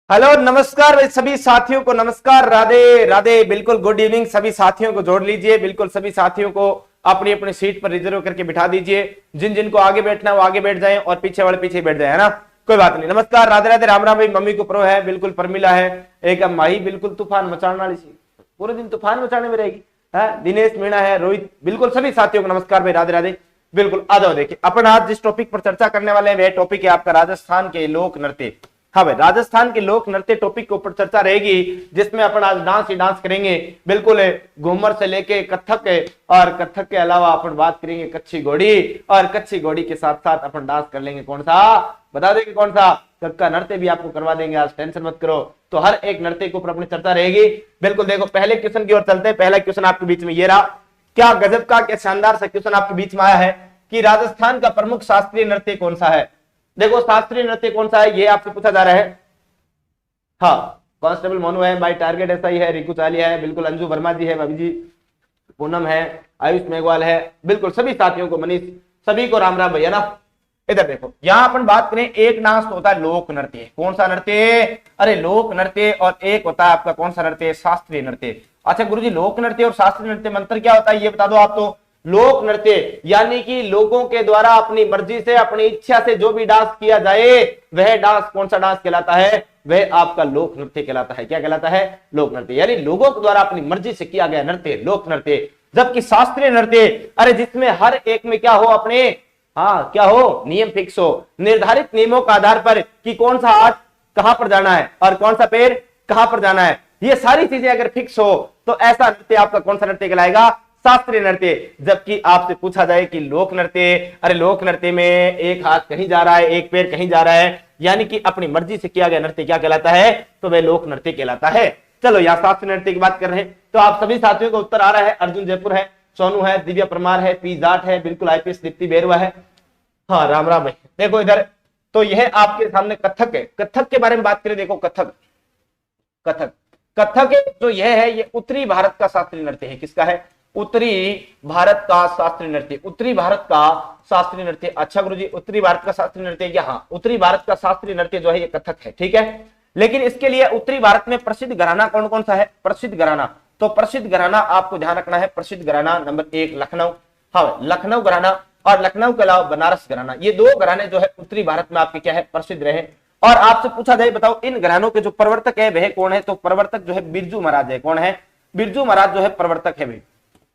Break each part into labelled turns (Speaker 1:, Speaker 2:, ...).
Speaker 1: Hello नमस्कार भाई सभी साथियों को, नमस्कार, राधे राधे, बिल्कुल गुड इवनिंग। सभी साथियों को जोड़ लीजिए, बिल्कुल सभी साथियों को अपनी अपनी सीट पर रिजर्व करके बिठा दीजिए। जिन जिन को आगे बैठना है वो आगे बैठ जाएं और पीछे वाले पीछे बैठ जाए, है ना, कोई बात नहीं। नमस्कार, राधे राधे, राम राम भाई। मम्मी को प्रो है, बिल्कुल परमिला है, एक माही बिल्कुल तूफान मचाने वाली सी, पूरे दिन तूफान मचाने में रहेगी है। दिनेश मीणा है, रोहित, बिल्कुल सभी साथियों को नमस्कार भाई, राधे राधे। बिल्कुल आ जाओ। देखिए अपन आज जिस टॉपिक पर चर्चा करने वाले हैं वह टॉपिक है आपका राजस्थान के लोक नृत्य। हाँ भाई, राजस्थान के लोक नृत्य टॉपिक के ऊपर चर्चा रहेगी, जिसमें अपन आज डांस ही डांस करेंगे। बिल्कुल घूमर से लेके कथक है, और कथक के अलावा अपन बात करेंगे कच्ची घोड़ी, और कच्ची घोड़ी के साथ साथ अपन डांस कर लेंगे कौन सा, बता देंगे कौन सा, सबका नृत्य भी आपको करवा देंगे आज, टेंशन मत करो। तो हर एक नृत्य के ऊपर अपनी चर्चा रहेगी। बिल्कुल देखो, पहले क्वेश्चन की ओर चलते हैं। पहला क्वेश्चन आपके बीच में ये रहा, क्या गजब का, क्या शानदार सा क्वेश्चन आपके बीच में आया है कि राजस्थान का प्रमुख शास्त्रीय नृत्य कौन सा है। देखो शास्त्रीय नृत्य कौन सा है ये आपसे पूछा जा रहा है। हाँ, कांस्टेबल मोनू है भाई, टारगेट ऐसा ही है, रिकू चालिया है, बिल्कुल अंजू वर्मा जी है, भाभी जी पूनम है, आयुष मेघवाल है, बिल्कुल सभी साथियों को, मनीष, सभी को राम राम भैया ना। इधर देखो, यहां अपन बात करें, एक डांस तो होता है लोक नृत्य। कौन सा नृत्य? अरे लोक नृत्य। और एक होता है आपका कौन सा नृत्य? शास्त्रीय नृत्य। अच्छा गुरुजी, लोक नृत्य और शास्त्रीय नृत्य में अंतर क्या होता है ये बता दो आप तो। लोक नृत्य यानी कि लोगों के द्वारा अपनी मर्जी से, अपनी इच्छा से जो भी डांस किया जाए वह डांस कौन सा डांस कहलाता है? वह आपका लोक नृत्य कहलाता है। क्या कहलाता है? लोक नृत्य। यानी लोगों के द्वारा अपनी मर्जी से किया गया नृत्य लोक नृत्य। जबकि शास्त्रीय नृत्य, अरे जिसमें हर एक में क्या हो, अपने हाँ क्या हो, नियम फिक्स हो, निर्धारित नियमों के आधार पर कि कौन सा हाथ कहां पर जाना है और कौन सा पैर कहां पर जाना है, ये सारी चीजें अगर फिक्स हो तो ऐसा नृत्य आपका कौन सा नृत्य कहलाएगा? शास्त्रीय नृत्य। जबकि आपसे पूछा जाए कि लोक नृत्य, अरे लोक नृत्य में एक हाथ कहीं जा रहा है, एक पैर कहीं जा रहा है, यानी कि अपनी मर्जी से किया गया नृत्य क्या कहलाता है? तो वह लोक नृत्य कहलाता है। चलो यहाँ शास्त्रीय नृत्य की बात कर रहे हैं, तो आप सभी साथियों का उत्तर आ रहा है। अर्जुन जयपुर है, सोनू है, दिव्या परमार है, पी जाट है, बिल्कुल आईपीएस दीप्ति बेरुआ है। हाँ राम राम भाई। देखो इधर तो यह आपके सामने कथक है। कथक के बारे में बात करें, देखो कथक, कथक कथक जो यह है ये उत्तरी भारत का शास्त्रीय नृत्य है। किसका है? उत्तरी भारत का शास्त्रीय नृत्य। उत्तरी भारत का शास्त्रीय नृत्य। अच्छा गुरुजी, उत्तरी भारत का शास्त्रीय नृत्य क्या? हाँ, उत्तरी भारत का शास्त्रीय नृत्य जो है ये कथक है, ठीक है। लेकिन इसके लिए उत्तरी भारत में प्रसिद्ध घराना कौन कौन सा है? प्रसिद्ध घराना, तो प्रसिद्ध घराना आपको ध्यान रखना है। प्रसिद्ध घराना नंबर 1 लखनऊ, हाँ लखनऊ घराना, और लखनऊ के अलावा बनारस घराना, ये दो घराने जो है उत्तरी भारत में आपके क्या है? प्रसिद्ध रहे। और आपसे पूछा जाए बताओ इन घरानों के जो प्रवर्तक है वह कौन है? तो प्रवर्तक जो है बिरजू महाराज है। कौन है? बिरजू महाराज जो है प्रवर्तक है भाई,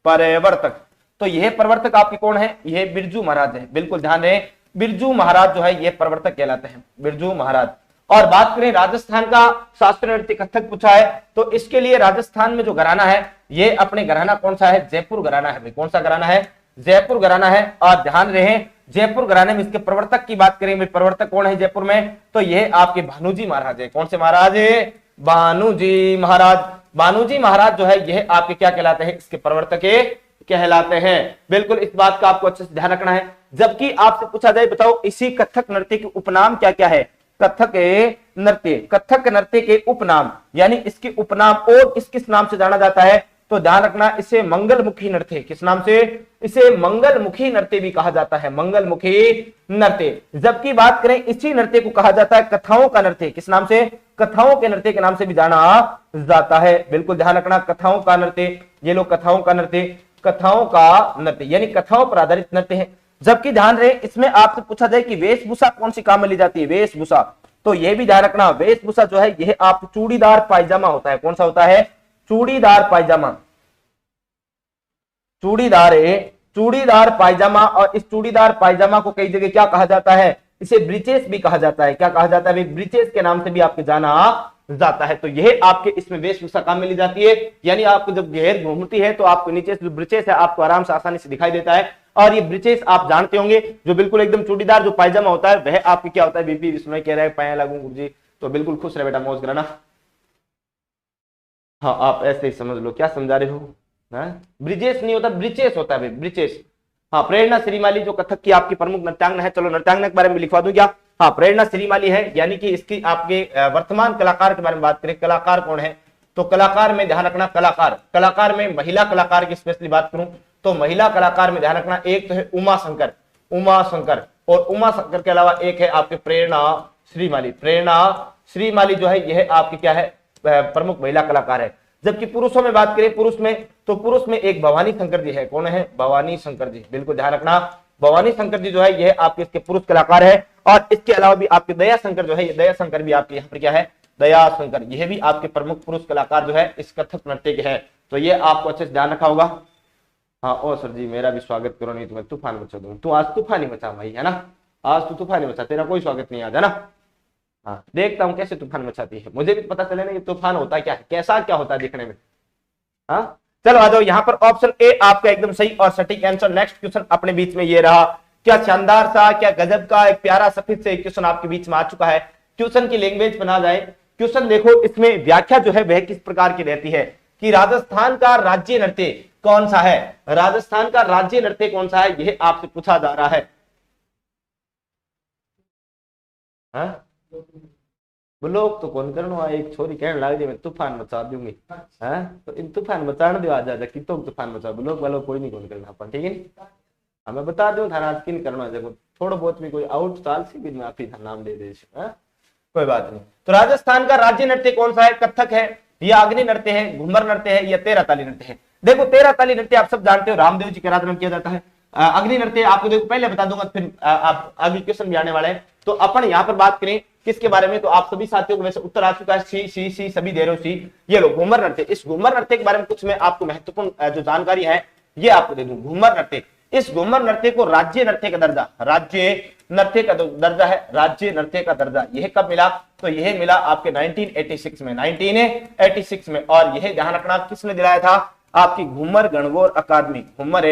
Speaker 1: प्रवर्तक। तो यह प्रवर्तक आपके कौन है? यह बिरजू महाराज है। बिल्कुल ध्यान रहे, बिरजू महाराज जो है ये प्रवर्तक कहलाते हैं, बिरजू महाराज। और बात करें राजस्थान का शास्त्रीय नृत्य कथक पूछा है, तो इसके लिए राजस्थान में जो घराना है ये अपने घराना कौन सा है? जयपुर घराना है भाई। कौन सा घराना है? जयपुर घराना है। और ध्यान रहे, जयपुर घराने में इसके प्रवर्तक की बात करें, प्रवर्तक कौन है जयपुर में? तो यह आपके भानुजी महाराज है। कौन से महाराज है? भानुजी महाराज। भानुजी महाराज जो है यह आपके क्या कहलाते हैं? इसके प्रवर्तक कहलाते हैं। बिल्कुल इस बात का आपको अच्छे से ध्यान रखना है। जबकि आपसे पूछा जाए बताओ इसी कथक नृत्य के उपनाम क्या क्या है? कथक नृत्य, कथक नृत्य के उपनाम, यानी इसके उपनाम और किस नाम से जाना जाता है? तो ध्यान रखना, इसे मंगलमुखी नृत्य, किस नाम से? इसे मंगलमुखी नृत्य भी कहा जाता है, मंगलमुखी नृत्य। जबकि बात करें इसी नृत्य को कहा जाता है कथाओं का नृत्य। किस नाम से? कथाओं के नृत्य के नाम से भी जाना जाता है। बिल्कुल ध्यान रखना, कथाओं का नृत्य, ये लोग कथाओं का नृत्य, कथाओं का नृत्य यानी कथाओं पर आधारित नृत्य है। जबकि ध्यान रहे, इसमें आपसे पूछा जाए कि वेशभूषा कौन सी काम में ली जाती है? वेशभूषा, तो यह भी ध्यान रखना, वेशभूषा जो है यह आप चूड़ीदार पायजामा होता है। कौन सा होता है? चूड़ीदार पायजामा, चूड़ीदार पायजामा। और इस चूड़ीदार पायजामा को कई जगह क्या कहा जाता है? इसे ब्रीचेस भी कहा जाता है। क्या कहा जाता है? ब्रीचेस के नाम से भी आपके जाना जाता है। तो यह आपके इसमें वेशभूषा काम में ली जाती है। यानी आपको जब घेर घूमती है तो आपको नीचे जो ब्रीचेस है आपको आराम से आसानी से दिखाई देता है। और ये ब्रीचेस आप जानते होंगे, जो बिल्कुल एकदम चूड़ीदार जो पायजामा होता है वह आपके क्या होता है? बीपी विष्णु कह रहा है पाया लागू गुरुजी, तो बिल्कुल खुश रहे बेटा, मौज कराना। हाँ आप ऐसे ही समझ लो, क्या समझा रहे हो? ब्रिजेश नहीं होता, ब्रिचेस होता है, ब्रिचेस। हाँ, प्रेरणा श्रीमाली जो कथक की आपकी प्रमुख नृत्यांगना है। चलो नृत्यांगना के बारे में लिखवा दूं क्या? हाँ, प्रेरणा श्रीमाली है, यानी कि इसकी आपके वर्तमान कलाकार के बारे में बात करें, कलाकार कौन है? तो कलाकार में ध्यान रखना, कलाकार में महिला कलाकार की स्पेशली बात करूं तो महिला कलाकार में ध्यान रखना, एक तो है उमा शंकर, और उमा शंकर के अलावा एक है आपके प्रेरणा श्रीमाली, श्रीमाली जो है यह आपकी क्या है, प्रमुख महिला कलाकार है। जबकि पुरुषों में बात करें, पुरुष में तो पुरुष में एक भवानी शंकर जी है। कौन है? भवानी शंकर जी, बिल्कुल ध्यान रखना। भवानी शंकर जी जो है यह आपके इसके पुरुष कलाकार है। और इसके अलावा भी आपके दया शंकर जो है, ये दया शंकर भी आपके यहाँ पर क्या है, दया शंकर, यह भी आपके प्रमुख पुरुष कलाकार जो है इस कथक नृत्य के है। तो ये आपको अच्छे से ध्यान रखा होगा। हाँ ओ सर जी मेरा भी स्वागत करो, नहीं तुम्हें तूफान मचा दूंगा। तू आज तूफान ही मचा भाई, है ना, आज तू तूफान ही मचा, तेरा कोई स्वागत नहीं आज, है ना। हाँ देखता हूँ कैसे तूफान मचाती है, मुझे भी पता चले ना ये तूफान होता क्या है, कैसा क्या होता है दिखने में। हाँ चलो आ जाओ, यहाँ पर ऑप्शन ए आपका एकदम सही और सटीक आंसर। नेक्स्ट क्वेश्चन अपने बीच में ये रहा, क्या शानदार सा, क्या गजब का, एक प्यारा सफेद से क्वेश्चन आपके बीच में आ चुका है। क्वेश्चन की लैंग्वेज बना जाए, क्वेश्चन देखो इसमें व्याख्या जो है वह किस प्रकार की रहती है कि राजस्थान का राज्य नृत्य कौन सा है, राजस्थान का राज्य नृत्य कौन सा है, यह आपसे पूछा जा रहा है। हाँ ब्लॉक तो कौन करना, एक छोरी कहने लग जाए मैं तूफान मचा दूंगी। हाँ तो इन तूफान मचाने दो, आ जा कि तुम तूफान मचा, ब्लॉक वालों कोई नहीं कौन करना अपन, ठीक है नहीं। हमें बता दो थाना किन करना है, देखो थोड़ा बहुत भी कोई आउट साल से भी माफी था नाम दे दे, कोई बात नहीं। तो राजस्थान का राज्य नृत्य कौन सा है? कथक है या अग्नि नृत्य है, घूमर नृत्य है या तेरह ताली नृत्य है। देखो तेरह ताली नृत्य आप सब जानते हो, रामदेव जी के आराधना किया जाता है। अग्नि नृत्य आपको देखो पहले बता दूंगा, फिर आप आगे क्वेश्चन भी आने वाले हैं। तो अपन यहाँ पर बात करें किसके बारे में, तो आप सभी साथियों को वैसे उत्तर आ चुका है, सी सी सी सभी दे रहे हो सी। ये लो घूमर नृत्य, इस घूमर नृत्य के बारे में कुछ मैं आपको महत्वपूर्ण जो जानकारी है ये आपको दे दूं। घूमर नृत्य, इस घूमर नृत्य को राज्य नृत्य का दर्जा, राज्य नृत्य का दर्जा है, राज्य नृत्य का दर्जा यह कब मिला, तो यह मिला आपके 1986 में, 1986 में। और यह ध्यान रखना किसने दिलाया था, आपकी घूमर गणगौर अकादमी, घूमर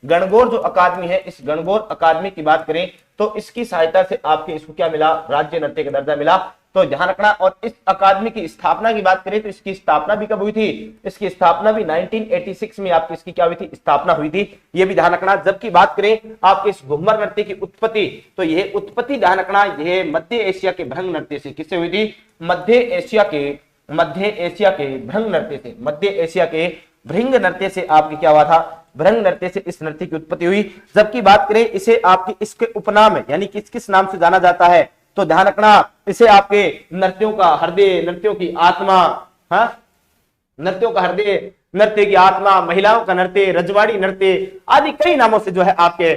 Speaker 1: गणगौर जो अकादमी है, इस गणगौर अकादमी की बात करें तो इसकी सहायता से आपके इसको क्या मिला, राज्य नृत्य का दर्जा मिला। तो ध्यान रखना। और इस अकादमी की स्थापना की बात करें तो इसकी स्थापना भी कब हुई थी, इसकी स्थापना भी 1986 में आपकी इसकी क्या हुई थी, स्थापना हुई थी, ये भी ध्यान रखना। जबकि बात करें आपके इस घूमर नृत्य की उत्पत्ति, तो यह उत्पत्ति ध्यान रखना यह मध्य एशिया के भ्रंग नृत्य से, किससे हुई थी, मध्य एशिया के भ्रंग नृत्य से, मध्य एशिया के भृंग नृत्य से आपकी क्या हुआ था, भृंग नृत्य से इस नृत्य की उत्पत्ति हुई। जबकि बात करें इसे आपकी इसके उपनाम है, यानी किस किस नाम से जाना जाता है, तो ध्यान रखना इसे आपके नृत्यों का हृदय, नृत्यों की आत्मा, हाँ नृत्यों का हृदय, नृत्य की आत्मा, महिलाओं का नृत्य, रजवाड़ी नृत्य आदि कई नामों से जो है आपके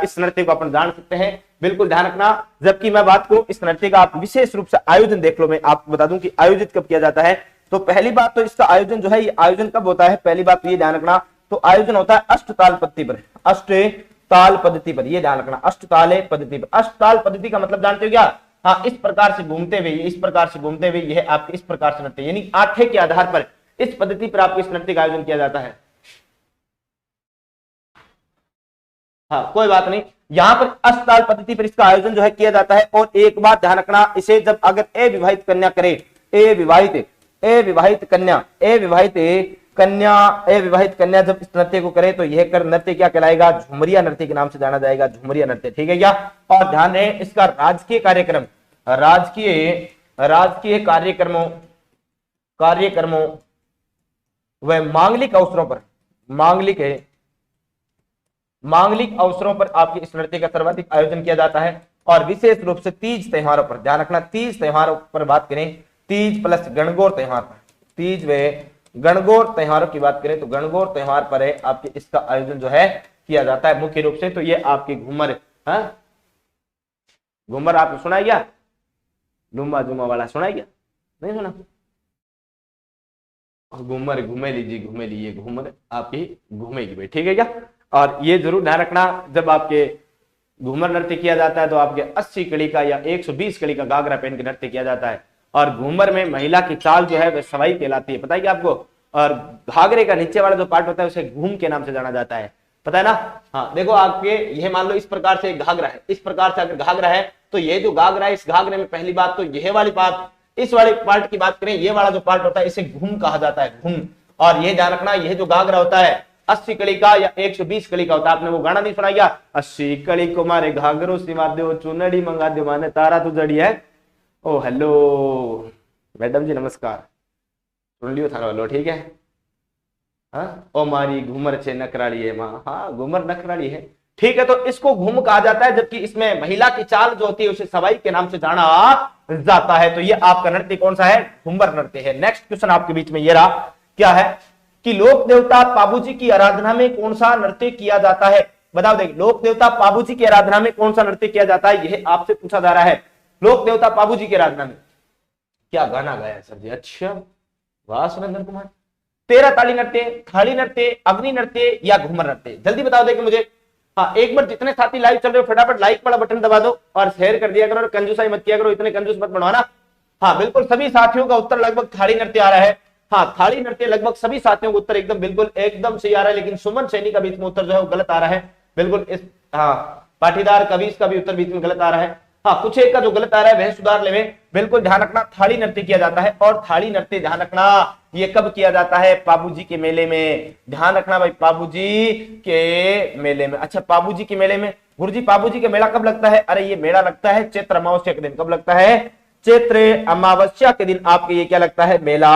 Speaker 1: इस नृत्य को अपन जान सकते हैं, बिल्कुल ध्यान रखना। जबकि मैं बात करूं इस नृत्य का आप विशेष रूप से आयोजन देख लो, मैं आपको बता दूं कि आयोजित कब किया जाता है। तो पहली बात तो इसका आयोजन जो है ये आयोजन कब होता है, पहली बात तो ये ध्यान रखना, तो आयोजन होता है अष्टताल पद्धति पर, अष्टताल पद्धति पर, ये ध्यान रखना अष्टताल पद्धति पर। अष्टताल पद्धति का मतलब जानते हो क्या, हाँ इस प्रकार से घूमते हुए, इस प्रकार से घूमते हुए यह आपके इस प्रकार से नृत्य, यानी आठे के आधार पर इस पद्धति पर आपको इस नृत्य का आयोजन किया जाता है। हाँ कोई बात नहीं, यहां पर अष्टताल पद्धति पर इसका आयोजन जो है किया जाता है। और एक बात ध्यान रखना, इसे जब अगर अविवाहित कन्या करे, अविवाहित कन्या जब इस नृत्य को करे तो यह कर नृत्य क्या कहलाएगा, झुमरिया नृत्य के नाम से जाना जाएगा, झुमरिया नृत्य, ठीक है क्या। और ध्यान रहे इसका राजकीय कार्यक्रम, राजकीय कार्यक्रमों व मांगलिक अवसरों पर आपके इस नृत्य का सर्वाधिक आयोजन किया जाता है। और विशेष रूप से तीज त्योहारों पर, ध्यान रखना तीज त्योहारों पर बात करें, तीज प्लस गणगौर त्योहार पर, तीज व गणगौर त्योहारों की बात करें तो गणगौर त्योहार पर है आपके इसका आयोजन जो है किया जाता है मुख्य रूप से। तो ये आपके घूमर, घूमर आपने सुना है क्या, लुम्बा जुम्मा वाला सुना है क्या, नहीं सुना, घूमर घूमे लीजिए, घूमर आपकी घूमेगी भाई, ठीक है क्या। और ये जरूर ध्यान रखना जब आपके घूमर नृत्य किया जाता है तो आपके 80 कड़ी का या 120 कड़ी का घाघरा पहन के नृत्य किया जाता है। और घूमर में महिला की चाल जो है वह सवाई कहलाती है, पता है क्या आपको। और घाघरे का नीचे वाला जो पार्ट होता है उसे घूम के नाम से जाना जाता है, पता है ना। हाँ देखो आपके यह मान लो इस प्रकार से घाघरा है, इस प्रकार से अगर घाघरा है तो ये जो घाघरा है, इस घाघरे में पहली बात तो यह वाली बात, इस वाले पार्ट की बात करें, ये वाला जो पार्ट होता है इसे घूम कहा जाता है, घूम। और ये ध्यान रखना यह जो घाघरा होता है 80 कड़ी का या 120 कड़ी का होता है। आपने वो गाना नहीं सुना क्या, 80 कड़ी को मारे घाघरो सिवा दो, चुनड़ी मंगा दो माने तारा तू जड़ी है। ओ हेलो मैडम जी नमस्कार, सुन लियो थारा वालो, ठीक है। हाँ ओ मारी घूमर छे नकराली है माँ, हाँ घूमर नकराली है, ठीक है, तो इसको घूम कहा जाता है, जबकि इसमें महिला की चाल जो होती है उसे सवाई के नाम से जाना जाता है। तो ये आपका नृत्य कौन सा है? घूमर नृत्य है। नेक्स्ट क्वेश्चन आपके बीच में ये रहा, क्या है कि लोक देवता पाबूजी की आराधना में कौन सा नृत्य किया जाता है? बताओ, देखिए लोक देवता पाबूजी की आराधना में कौन सा नृत्य किया जाता है, यह आपसे पूछा जा रहा है। लोक देवता पाबूजी की आराधना में क्या गाना गाया है सर जी? अच्छा, वाह सुरेंद्र कुमार। 13 ताली नृत्य, थाली नृत्य, अग्नि नृत्य या घूमर नृत्य? जल्दी बताओ देखिए मुझे। हाँ, एक बार जितने साथी लाइव चल रहे हो फटाफट लाइक वाला बटन दबा दो और शेयर कर दिया करो, और कंजूसाई मत किया करो, इतने कंजूस मत बनवाना। हाँ बिल्कुल, सभी साथियों का उत्तर लगभग थाली नृत्य आ रहा है। हाँ, थाली नृत्य लगभग सभी साथियों का उत्तर एकदम बिल्कुल एकदम सही आ रहा है, लेकिन सुमन सैनी का बीच में उत्तर जो है वो गलत आ रहा है बिल्कुल। इस हाँ, पाटीदार कवीस का भी उत्तर बीच में गलत आ रहा है। हाँ, कुछ एक का जो गलत आ रहा है वह सुधार लेवे। बिल्कुल ध्यान रखना, थाली नृत्य किया जाता है, और थाली नृत्य ध्यान रखना ये कब किया जाता है? पाबूजी के मेले में। ध्यान रखना भाई, पाबूजी के मेले में। अच्छा, पाबूजी के मेले में, गुरुजी पाबूजी का मेला कब लगता है? अरे ये मेला लगता है चैत्र अमावस्या के दिन। कब लगता है? चैत्र अमावस्या के दिन आपके ये क्या लगता है? मेला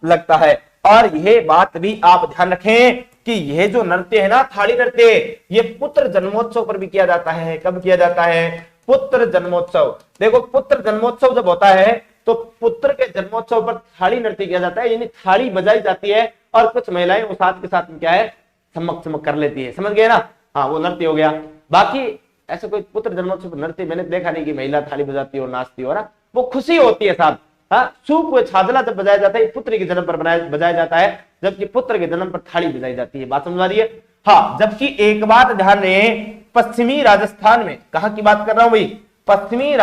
Speaker 1: लगता है। और यह बात भी आप ध्यान रखें कि यह जो नृत्य है ना, थाली नृत्य, ये पुत्र जन्मोत्सव पर भी किया जाता है। कब किया जाता है? पुत्र जन्मोत्सव। देखो, पुत्र जन्मोत्सव जब होता है तो पुत्र के जन्मोत्सव पर थाली नृत्य किया जाता है, यानी थाली बजाई जाती है और कुछ महिलाएं वो साथ के साथ में क्या है, चमक चमक कर लेती है। समझ गए ना? हाँ, वो नृत्य हो गया। बाकी ऐसा कोई पुत्र जन्मोत्सव पर नृत्य मैंने देखा नहीं कि महिला थाली बजाती हो, नाचती हो ना, वो खुशी होती है साथ। हाँ, सूप छादला जब बजाया जाता है पुत्र के जन्म पर बजाया जाता है, जबकि पुत्र के जन्म पर थाली बजाई जाती है। बात समझ आ रही है? हाँ, जबकि एक बात ध्यान दें, पश्चिमी राजस्थान में, कहां की बात कर रहा हूं भाई? पश्चिमी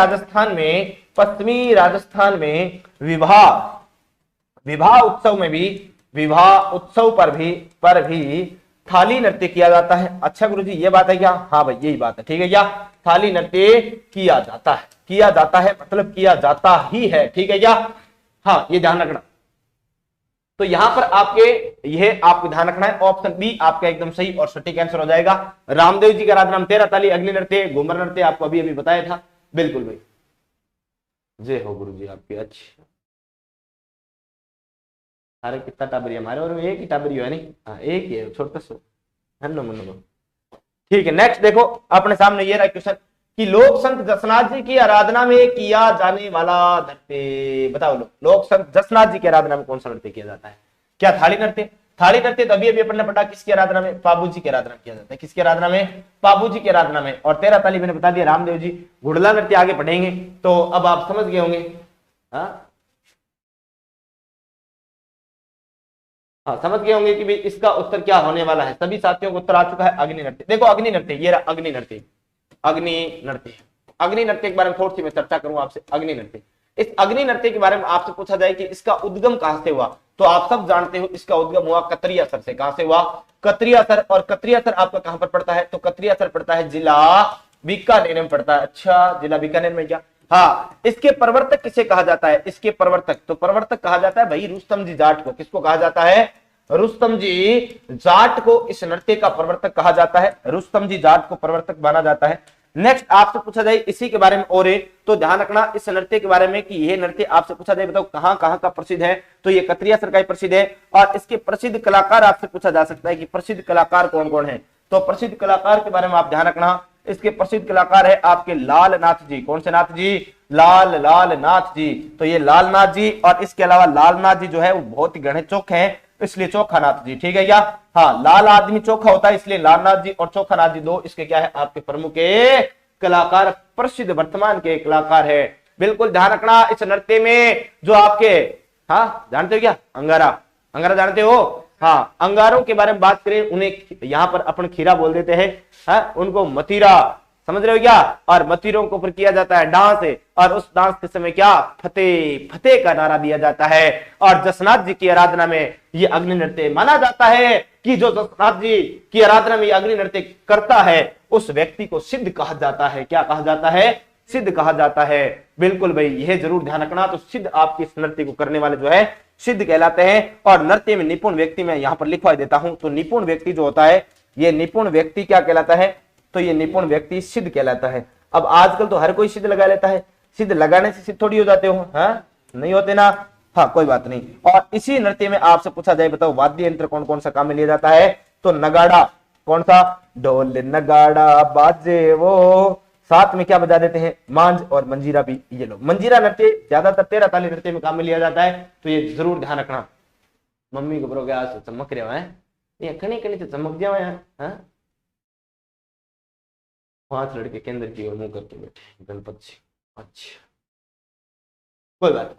Speaker 1: राजस्थान में विवाह उत्सव पर भी थाली नृत्य किया जाता है। अच्छा गुरुजी, ये बात है क्या? हाँ भाई, यही बात है। ठीक है क्या? थाली नृत्य किया जाता है मतलब किया जाता ही है। ठीक है क्या? हाँ, ये ध्यान रखना। तो यहां पर आपको ध्यान रखना है, ऑप्शन बी आपका एकदम सही और सटीक आंसर हो जाएगा। रामदेव जी का आराधना में 13 ताली, अग्नि नृत्य, घूमर नृत्य आपको अभी बताया था। बिल्कुल भाई, जय हो गुरु जी आपके। अच्छा, अरे कितना टाबरी हमारे, और एक ही टाबरी है नहीं? हाँ, एक ही है, छोटा सा। ठीक है, नेक्स्ट देखो अपने सामने ये रहा क्वेश्चन कि लोक संत जसनाथ जी की आराधना में किया जाने वाला नृत्य। बताओ लोक संत जसनाथ जी की आराधना में कौन सा नृत्य किया जाता है? क्या थाली नृत्य? थाली नृत्य तो अभी अपन ने पढ़ा, किसकी आराधना में? पाबूजी की आराधना किया जाता है। किसकी आराधना में? पाबूजी की आराधना में। और 13 ताली मैंने बता दिया रामदेव जी। घुड़ला नृत्य आगे पढ़ेंगे, तो अब आप समझ गए होंगे। हाँ, समझ गए होंगे कि भाई इसका उत्तर क्या होने वाला है। सभी साथियों को उत्तर आ चुका है, अग्नि नृत्य। देखो अग्नि नृत्य, ये रहा अग्नि नृत्य। अग्नि नृत्य के बारे में थोड़ी सी मैं चर्चा करूं आपसे। अग्नि नृत्य, इस अग्नि नृत्य के बारे में आपसे पूछा जाए कि इसका उद्गम कहां से हुआ, तो आप सब जानते हो इसका उद्गम हुआ कतरियासर से। कहां से हुआ? कतरियासर। और कतरियासर आपका कहां पर पड़ता है? तो कतरियासर पड़ता है जिला बीकानेर में पड़ता है। अच्छा, जिला बीकानेर में क्या? हाँ, इसके प्रवर्तक किसे कहा जाता है? इसके प्रवर्तक कहा जाता है भाई रुस्तम जी जाट को। किसको कहा जाता है? रुस्तम जी जाट को इस नृत्य का प्रवर्तक कहा जाता है। रुस्तम जी जाट को प्रवर्तक माना जाता है। नेक्स्ट आपसे पूछा जाए इसी के बारे में और तो ध्यान रखना इस नृत्य के बारे में कि यह नृत्य आपसे पूछा जाए बताओ कहां कहां का प्रसिद्ध है, तो ये कतरियासर का प्रसिद्ध है। और इसके प्रसिद्ध कलाकार आपसे पूछा जा सकता है कि प्रसिद्ध कलाकार कौन कौन है, तो प्रसिद्ध कलाकार के बारे में आप ध्यान रखना। इसके प्रसिद्ध कलाकार है आपके लालनाथ जी। कौन से नाथ जी? लालनाथ जी। तो ये लालनाथ जी, और इसके अलावा लालनाथ जी जो है वो बहुत ही गढ़े चोखे हैं, इसलिए चोखा नाथ जी। ठीक है क्या? हाँ, लाल आदमी चोखा होता है, इसलिए लालनाथ जी और चोखा नाथ जी दो इसके क्या है आपके प्रमुख कलाकार, प्रसिद्ध वर्तमान के कलाकार है। बिल्कुल ध्यान रखना इस नृत्य में जो आपके, हाँ जानते हो क्या? अंगारा जानते हो? हाँ, अंगारों के बारे में बात करें, उन्हें यहाँ पर अपन खीरा बोल देते हैं। हाँ, उनको मतीरा, समझ रहे हो क्या? और मतीरों के ऊपर किया जाता है डांस, और उस डांस के समय क्या? फतेह फतेह का नारा दिया जाता है। और जसनाथ जी की आराधना में ये अग्नि नृत्य माना जाता है कि जो जसनाथ जी की आराधना में अग्नि नृत्य करता है उस व्यक्ति को सिद्ध कहा जाता है। क्या कहा जाता है? सिद्ध कहा जाता है। बिल्कुल भाई, यह जरूर ध्यान रखना। तो सिद्ध आपके इस नृत्य को करने वाले जो है सिद्ध कहलाते हैं। और नृत्य में निपुण व्यक्ति मैं यहाँ पर लिखवा देता हूं, तो निपुण व्यक्ति जो होता है, ये निपुण व्यक्ति क्या कहलाता है? तो ये निपुण व्यक्ति सिद्ध कहलाता है। अब आजकल तो हर कोई सिद्ध लगा लेता है, सिद्ध लगाने से सिद्ध थोड़ी हो जाते हो? हाँ, नहीं होते ना। हाँ, कोई बात नहीं। और इसी नृत्य में आपसे पूछा जाए बताओ वाद्य यंत्र कौन कौन सा काम में लिया जाता है, तो नगाड़ा, कौन सा? ढोल नगाड़ा बाजे वो, साथ में क्या बजा देते हैं? मांझ और मंजीरा भी। ये लो, मंजीरा नृत्य ज्यादातर 13 ताली नृत्य में काम में लिया जाता है, तो ये जरूर ध्यान रखना। मम्मी को बोलोगे आज चमक रहे हैं, ये कहीं कहीं तो चमक जाओ यार। हाँ, हाथ लड़के केंद्र की ओर मुंह करके बैठे गणपत जी। अच्छा, कोई बात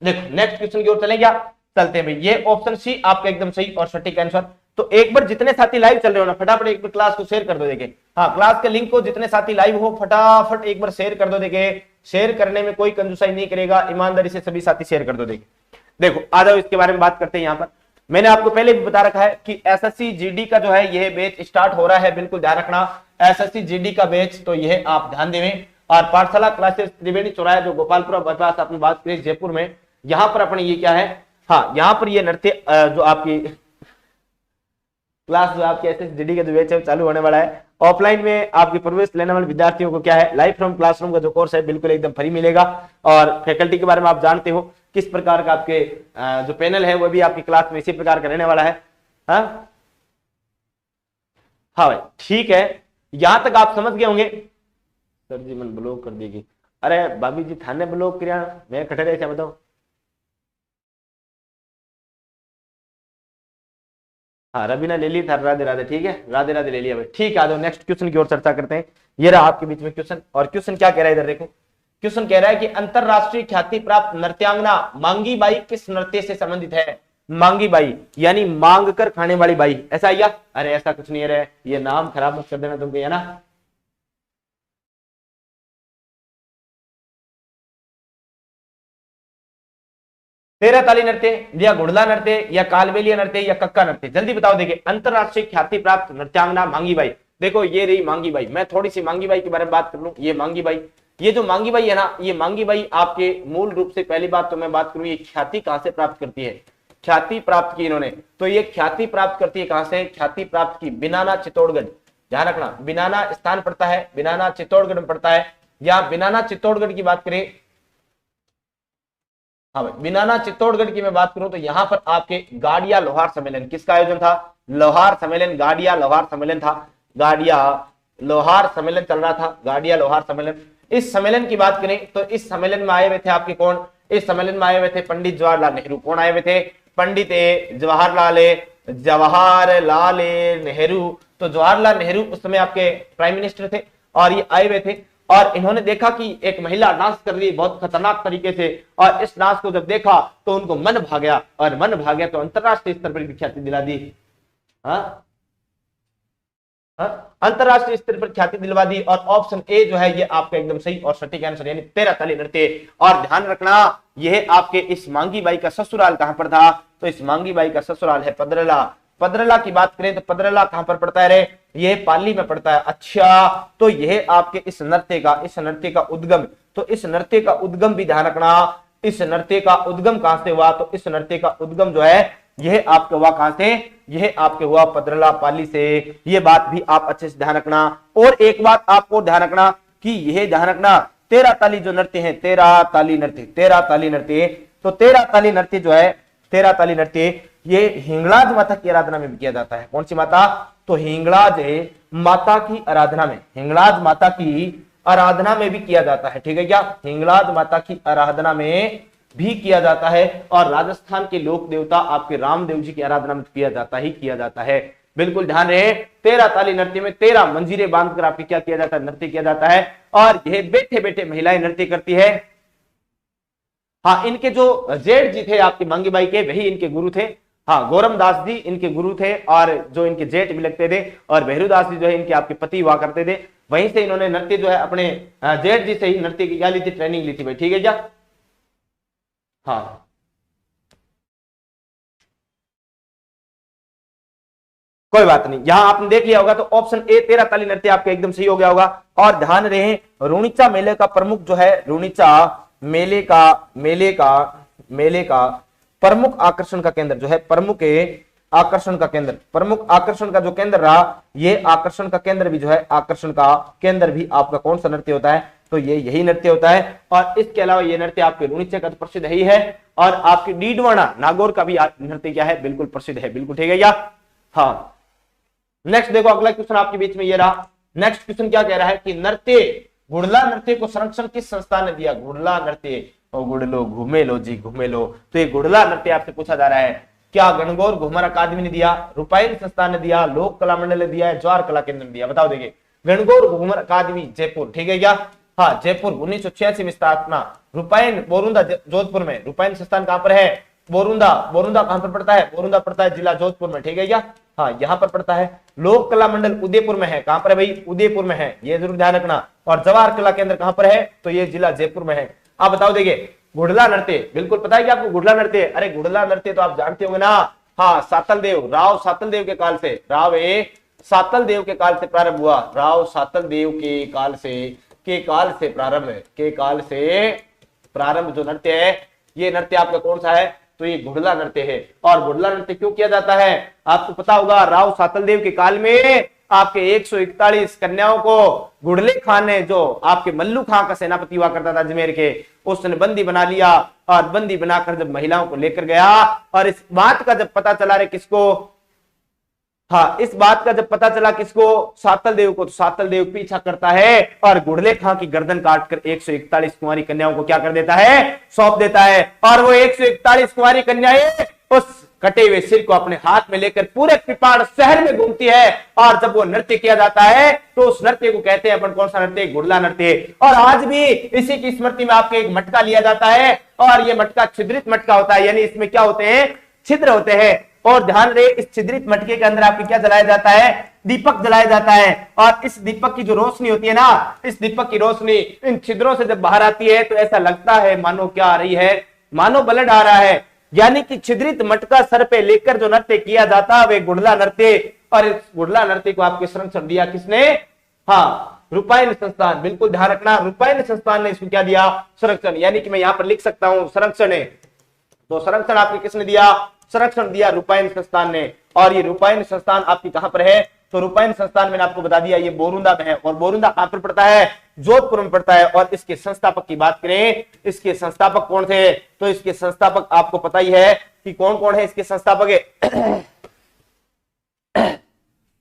Speaker 1: नहीं। देखो नेक्स्ट क्वेश्चन की ओर चलें क्या? चलते हैं भाई। ये ऑप्शन सी आपका एकदम सही और सटीक आंसर। तो एक बार जितने साथी लाइव चल रहे हो ना, फटाफट एक बार क्लास को शेयर कर दो। देखिए, हाँ, क्लास के लिंक को जितने साथी लाइव हो फटाफट एक बार शेयर कर दो। देखिए, शेयर करने में कोई कंजूसाई नहीं करेगा, ईमानदारी से सभी साथी शेयर कर दो। देखो आ जाओ, इसके बारे में बात करते हैं। यहाँ पर मैंने आपको पहले भी बता रखा है कि एसएससी जीडी का जो है यह बैच स्टार्ट हो रहा है, बिल्कुल ध्यान रखना। एसएससी जीडी का बैच, तो यह आप ध्यान देवें। और पाठशाला क्लासेस त्रिवेणी चौराहा जो गोपालपुरा बाईपास आपने बात करी जयपुर में, यहां पर अपने ये क्या है, हाँ, यहां पर ये नृत्य जो आपकी क्लास जो आपके एसएससीजीडी का जो बैच है चालू होने वाला है। ऑफलाइन में आपकी प्रवेश लेने वाले विद्यार्थियों को क्या है, लाइव फ्रॉम क्लासरूम का जो कोर्स है बिल्कुल एकदम फ्री मिलेगा। और फैकल्टी के बारे में आप जानते हो किस प्रकार का आपके जो पैनल है वो भी आपकी क्लास में इसी प्रकार का रहने वाला है। हाँ भाई, ठीक है, यहां तक आप समझ गए होंगे। सर जी मन ब्लॉक कर देगी। अरे भाभी जी थाने ब्लॉक किया, मैं कटे रहे बताओ। हाँ, रबीना ले ली था, राधे राधे, ठीक है, राधे राधे ले लिया भाई, ठीक है। आ जाओ नेक्स्ट क्वेश्चन की ओर चर्चा करते हैं। ये रहा आपके बीच में क्वेश्चन, और क्वेश्चन क्या कह रहा है इधर देखो। क्वेश्चन कह रहा है कि अंतरराष्ट्रीय ख्याति प्राप्त नृत्यांगना मांगी बाई किस नृत्य से संबंधित है? मांगी बाई यानी मांग कर खाने वाली बाई, ऐसा या? अरे ऐसा कुछ नहीं है, ये नाम खराब मत कर देना तुमको, है ना। तेरह ताली नृत्य या घुड़ला नृत्य या कालबेलिया नृत्य या कक्का नृत्य, जल्दी बताओ। देखिए, अंतरराष्ट्रीय ख्याति प्राप्त नृत्यांगना मांगी बाई, देखो ये रही मांगी बाई। मैं थोड़ी सी मांगी बाई के बारे में बात कर लूं। ये मांगी बाई, ये जो मांगी बाई है ना, ये मांगी बाई आपके मूल रूप से पहली बात तो मैं बात करूं, ये ख्याति कहां से प्राप्त करती है? ख्याति प्राप्त की इन्होंने, तो ये ख्याति प्राप्त करती है कहां से? ख्याति प्राप्त की बिनाना चित्तौड़गढ़, ध्यान रखना, बिनाना स्थान पड़ता है, बिनाना चित्तौड़गढ़ में पड़ता है। या बिनाना चित्तौड़गढ़ की बात करें, हाँ भाई, बिनाना चित्तौड़गढ़ की मैं बात करूं तो यहां पर आपके गाड़िया लोहार सम्मेलन, किसका आयोजन था? लोहार सम्मेलन, गाड़िया लोहार सम्मेलन था। गाड़िया लोहार सम्मेलन चल रहा था, गाड़िया लोहार सम्मेलन। इस सम्मेलन की बात करें तो इस सम्मेलन में आए हुए थे आपके कौन? इस सम्मेलन में आए हुए थे पंडित जवाहरलाल नेहरू। कौन आए हुए थे? पंडित जवाहरलाल नेहरू। तो जवाहरलाल नेहरू उस समय आपके प्राइम मिनिस्टर थे और ये आए हुए थे, और इन्होंने देखा कि एक महिला डांस कर रही है बहुत खतरनाक तरीके से, और इस डांस को जब देखा तो उनको मन भा गया, और मन भा गया तो अंतरराष्ट्रीय स्तर पर ख्याति दिला दी। अंतरराष्ट्रीय स्तर पर ख्याति दिलवा दी। और ऑप्शन ए जो है ये आपका एकदम सही और सटीक आंसर, यानी 13 ताली नृत्य। और ध्यान रखना, यह आपके इस मांगी बाई का ससुराल कहां पर था? तो इस मांगी बाई का ससुराल है पदरला। पदरला की बात करें तो पदरला कहां पर पड़ता है रे? यह पाली में पड़ता है। अच्छा, तो यह आपके इस नृत्य का उद्गम, तो इस नृत्य का उद्गम भी ध्यान रखना, इस नृत्य का उद्गम कहां से हुआ? तो इस नृत्य का उद्गम जो है यह आपके हुआ कहां से? यह आपके हुआ पदरला पाली से। यह बात भी आप अच्छे से ध्यान रखना। और एक बात आपको ध्यान रखना कि यह ध्यान रखना, 13 ताली जो नृत्य है, 13 ताली नृत्य, 13 ताली नृत्य, तो 13 ताली नृत्य जो है, 13 ताली नृत्य ये हिंगलाज माता की आराधना में भी किया जाता है। कौन सी माता? तो हिंगलाज माता की आराधना में, हिंगलाज माता की आराधना में भी किया जाता है, ठीक है क्या? हिंगलाज माता की आराधना में भी किया जाता है। और राजस्थान के लोक देवता आपके रामदेव जी की आराधना में किया जाता है। बिल्कुल ध्यान रहे, 13 ताली नृत्य में 13 मंजीरे बांधकर आपके क्या किया जाता है? नृत्य किया जाता है। और यह बैठे बैठे महिलाएं नृत्य करती है। हाँ, इनके जो जेठ जी थे आपके मांगी बाई के, वही इनके गुरु थे। हाँ, गौरम दास जी इनके गुरु थे, और जो इनके जेठ भी लगते थे, और भैरू दास जी जो है इनके आपके पति हुआ करते थे। वहीं से इन्होंने नृत्य जो है अपने जेठ जी से ही नृत्य की क्या ली थी? ट्रेनिंग ली थी भाई, ठीक है क्या? हाँ, कोई बात नहीं, यहां आपने देख लिया होगा तो ऑप्शन ए 13 ताली नृत्य आपका एकदम सही हो गया होगा। और ध्यान रहे, रुणीचा मेले का प्रमुख जो है, रुणीचा मेले का प्रमुख आकर्षण का केंद्र जो है, प्रमुख आकर्षण का जो केंद्र रहा, ये आकर्षण का केंद्र भी जो है, आकर्षण का केंद्र भी आपका कौन सा नृत्य होता है? तो ये यही नृत्य होता है। और इसके अलावा ये नृत्य आपके रुणीचे का तो प्रसिद्ध ही है, और आपकी डीडवाना नागौर का भी नृत्य क्या है? बिल्कुल प्रसिद्ध है, बिल्कुल ठीक है क्या? हाँ, नेक्स्ट देखो अगला क्वेश्चन आपके बीच में ये रहा। नेक्स्ट क्वेश्चन क्या कह रहा है कि नृत्य, गुड़ला नृत्य को संरक्षण किस संस्था ने दिया? गुड़ला नृत्य, ओ गुड़लो घूमे लो जी घूमे लो। तो ये गुड़ला नृत्य आपसे पूछा जा रहा है, क्या गणगौर घूमर अकादमी ने दिया, रूपायन संस्थान ने दिया, लोक कला मंडल ने दिया है, ज्वार कला केंद्र ने दिया? बताओ देखिए। गणगौर घूमर अकादमी जयपुर, ठीक है क्या? हाँ जयपुर 1986 में स्थापना। रूपायन बोरुंदा जोधपुर में। रूपायन संस्थान कहां पर है? बोरुंदा। बोरुंदा कहां पर पड़ता है? बोरुंदा पड़ता है जिला जोधपुर में, ठीक है क्या? हाँ यहाँ पर पड़ता है। लोक कला मंडल उदयपुर में है। कहां पर है भाई? उदयपुर में है, ये जरूर ध्यान रखना। और जवाहर कला केंद्र कहां पर है? तो ये जिला जयपुर में है। आप बताओ देखिए, गुड़ला नृत्य बिल्कुल पता है क्या आपको? गुड़ला नृत्य, अरे गुड़ला नृत्य तो आप जानते होंगे ना। हाँ सातल देव, राव सातल देव के काल से, सातल देव के काल से प्रारंभ हुआ। राव सातल देव के काल से प्रारंभ जो नृत्य है, ये नृत्य आपका कौन सा है? तो ये गुड़ला नृत्य है। और गुड़ला नृत्य क्यों किया जाता है? आपको पता होगा, राव सातल देव के काल में आपके 141 कन्याओं को गुड़ले खान ने, जो आपके मल्लू खां का सेनापति हुआ करता था अजमेर के, उसने बंदी बना लिया। और बंदी बनाकर जब महिलाओं को लेकर गया, और इस बात का जब पता चला रे किसको, हाँ इस बात का जब पता चला किसको? सातल देव को। तो सातल देव पीछा करता है और गुड़ले खां की गर्दन काटकर 141 कुंवारी कन्याओं को क्या कर देता है? सौंप देता है। और वो 141 कुंवारी कन्याएं उस कटे हुए सिर को अपने हाथ में लेकर पूरे पिपाड़ शहर में घूमती है। और जब वो नृत्य किया जाता है तो उस नृत्य को कहते हैं अपन कौन सा नृत्य? गुड़ला नृत्य। और आज भी इसी की स्मृति में आपके एक मटका लिया जाता है, और ये मटका छिद्रित मटका होता है, यानी इसमें क्या होते हैं? छिद्र होते हैं। और ध्यान रहे, इस छिद्रित मटके के अंदर आपके क्या जलाया जाता है? दीपक जलाया जाता है। और इस दीपक की जो रोशनी होती है ना, इस दीपक की रोशनी इन छिद्रों से जब बाहर आती है तो ऐसा लगता है मानो क्या आ रही है? मानो ब्लड आ रहा है। यानी कि छिद्रित मटका सर पे लेकर जो नृत्य किया जाता है वे गुड़ला नृत्य। और इस गुड़ला नृत्य को आपके संरक्षण दिया किसने? हाँ रूपायन संस्थान। बिल्कुल ध्यान रखना, रूपायन संस्थान ने इसको क्या दिया? संरक्षण। यानी कि मैं यहां पर लिख सकता हूं संरक्षण है, तो संरक्षण आपके किसने दिया? संरक्षण दिया रूपायन संस्थान ने। और ये रूपायन संस्थान आपकी कहां पर है? तो रूपायन संस्थान मैंने आपको बता दिया ये बोरुंदा में है। और बोरुंदा कहां पर पड़ता है? जोधपुर में पड़ता है। और इसके संस्थापक की बात करें, इसके संस्थापक कौन थे? तो इसके संस्थापक आपको पता ही है कि कौन कौन है इसके संस्थापक है।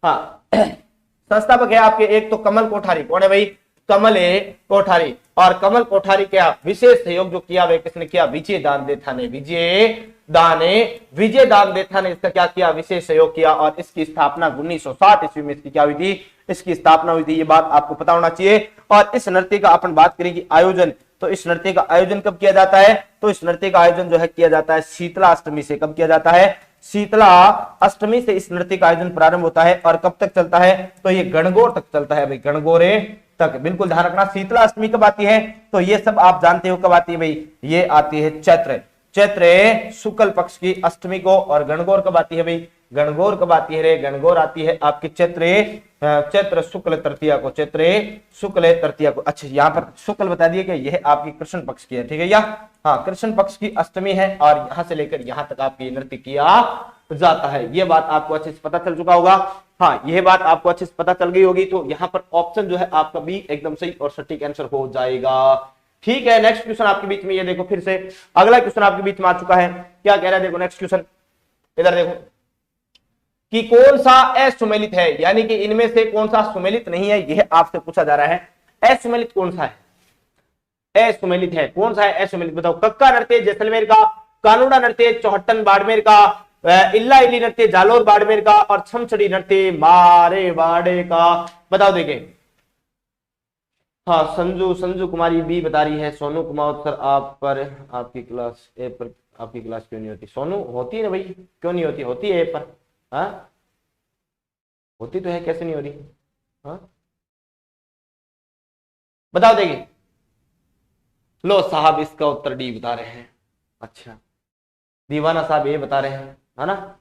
Speaker 1: हाँ संस्थापक है आपके, एक तो कमल कोठारी। कौन है भाई? कमल कोठारी। और कमल कोठारी क्या विशेष सहयोग जो किया वे किसने किया? विजय दान देथा ने। विजय दान देथा ने इसका क्या किया? विशेष सहयोग किया। और इसकी स्थापना 1960 ईस्वी में इसकी क्या हुई थी? इसकी स्थापना हुई थी। ये बात आपको पता होना चाहिए। और इस नृत्य का अपन बात करेंगे आयोजन, तो इस नृत्य का आयोजन कब किया जाता है? तो इस नृत्य का आयोजन जो है किया जाता है शीतला अष्टमी से। कब किया जाता है? शीतला अष्टमी से इस नृत्य का आयोजन प्रारंभ होता है। और कब तक चलता है? तो ये गणगौर तक चलता है भाई, गणगौरे तक। बिल्कुल ध्यान रखना। शीतला अष्टमी कब आती है? तो ये सब आप जानते हो कब आती है भाई? ये आती है चैत्र शुक्ल पक्ष की अष्टमी को। और गणगौर कब आती है भाई? गणगौर कब आती है रे? गणगौर आती है आपकी चैत्र शुक्ल तृतीया को। चैत्र शुक्ल तृतीया को। अच्छा यहाँ पर शुक्ल बता दिए कि यह आपकी कृष्ण पक्ष की है, ठीक है या? हाँ कृष्ण पक्ष की अष्टमी है। और यहां से लेकर यहां तक आपकी नृत्य किया जाता है। यह बात आपको अच्छे से पता चल चुका होगा। हाँ यह बात आपको अच्छे से पता चल गई होगी। तो यहाँ पर ऑप्शन जो है आपका बी एकदम सही और सटीक आंसर हो जाएगा। ठीक है, नेक्स्ट क्वेश्चन आपके बीच में ये देखो, फिर से अगला क्वेश्चन आपके बीच में आ चुका है। क्या कह रहा है? देखो नेक्स्ट क्वेश्चन, इधर देखो कि कौन सा असुमेलित है, यानी कि इनमें से कौन सा सुमेलित नहीं है, यह आपसे पूछा जा रहा है। असुमेलित कौन सा है? असुमेलित है कौन सा है? असुमेलित बताओ। कक्का नृत्य जैसलमेर का, कानूड़ा नृत्य चौहट्टन बाड़मेर का, इल्ला इली नृत्य जालोर बाड़मेर का, और छमछड़ी नृत्य मारे बाड़े का। बताओ देखें। हाँ संजू कुमारी बी बता रही है। सोनू कुमार सर आप पर आपकी क्लास ए पर आपकी क्लास क्यों नहीं होती? सोनू होती है ना भाई, क्यों नहीं होती? होती है ए पर। हाँ होती तो है, कैसे नहीं हो रही? हाँ बताओ देखिए। लो साहब इसका उत्तर डी बता रहे हैं। अच्छा दीवाना साहब ये बता रहे हैं, है ना?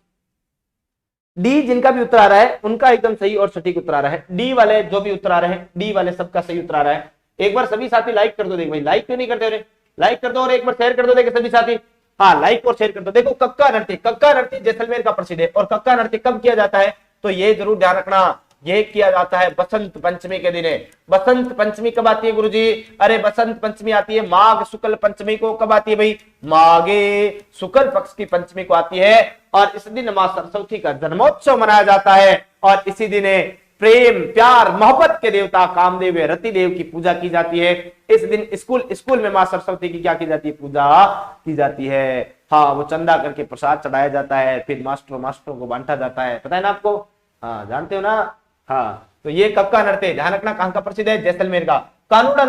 Speaker 1: डी जिनका भी उत्तर आ रहा है उनका एकदम सही और सटीक उत्तर आ रहा है। डी वाले जो भी उत्तर आ रहे हैं, डी वाले सबका सही उत्तर आ रहा है। एक बार सभी साथी लाइक कर दो। देख भाई लाइक क्यों नहीं करते हो? लाइक कर दो और एक बार शेयर कर दो। देखिए सभी साथी, हाँ लाइक और शेयर कर दो। देखो कक्का नृत्य जैसलमेर का प्रसिद्ध है। और कक्का नृत्य कब किया जाता है? तो ये जरूर ध्यान रखना, यह किया जाता है बसंत पंचमी के दिन। बसंत पंचमी कब आती है गुरुजी? अरे बसंत पंचमी आती है माघ शुक्ल पंचमी को। कब आती है भाई? माघे शुक्ल पक्ष की पंचमी को आती है। और इस दिन मां सरस्वती का जन्मोत्सव मनाया जाता है। और इसी दिन प्रेम प्यार मोहब्बत के देवता कामदेव रतिदेव की पूजा की जाती है। इस दिन स्कूल में मां सरस्वती की क्या की जाती है? पूजा की जाती है। हाँ, वो चंदा करके प्रसाद चढ़ाया जाता है, फिर मास्टरों को बांटा जाता है। पता है ना आपको? हाँ, जानते हो ना? हाँ, तो ये कब का नृत्य? ध्यान रखना, कहां का प्रसिद्ध है? जैसलमेर का। कानूड़ा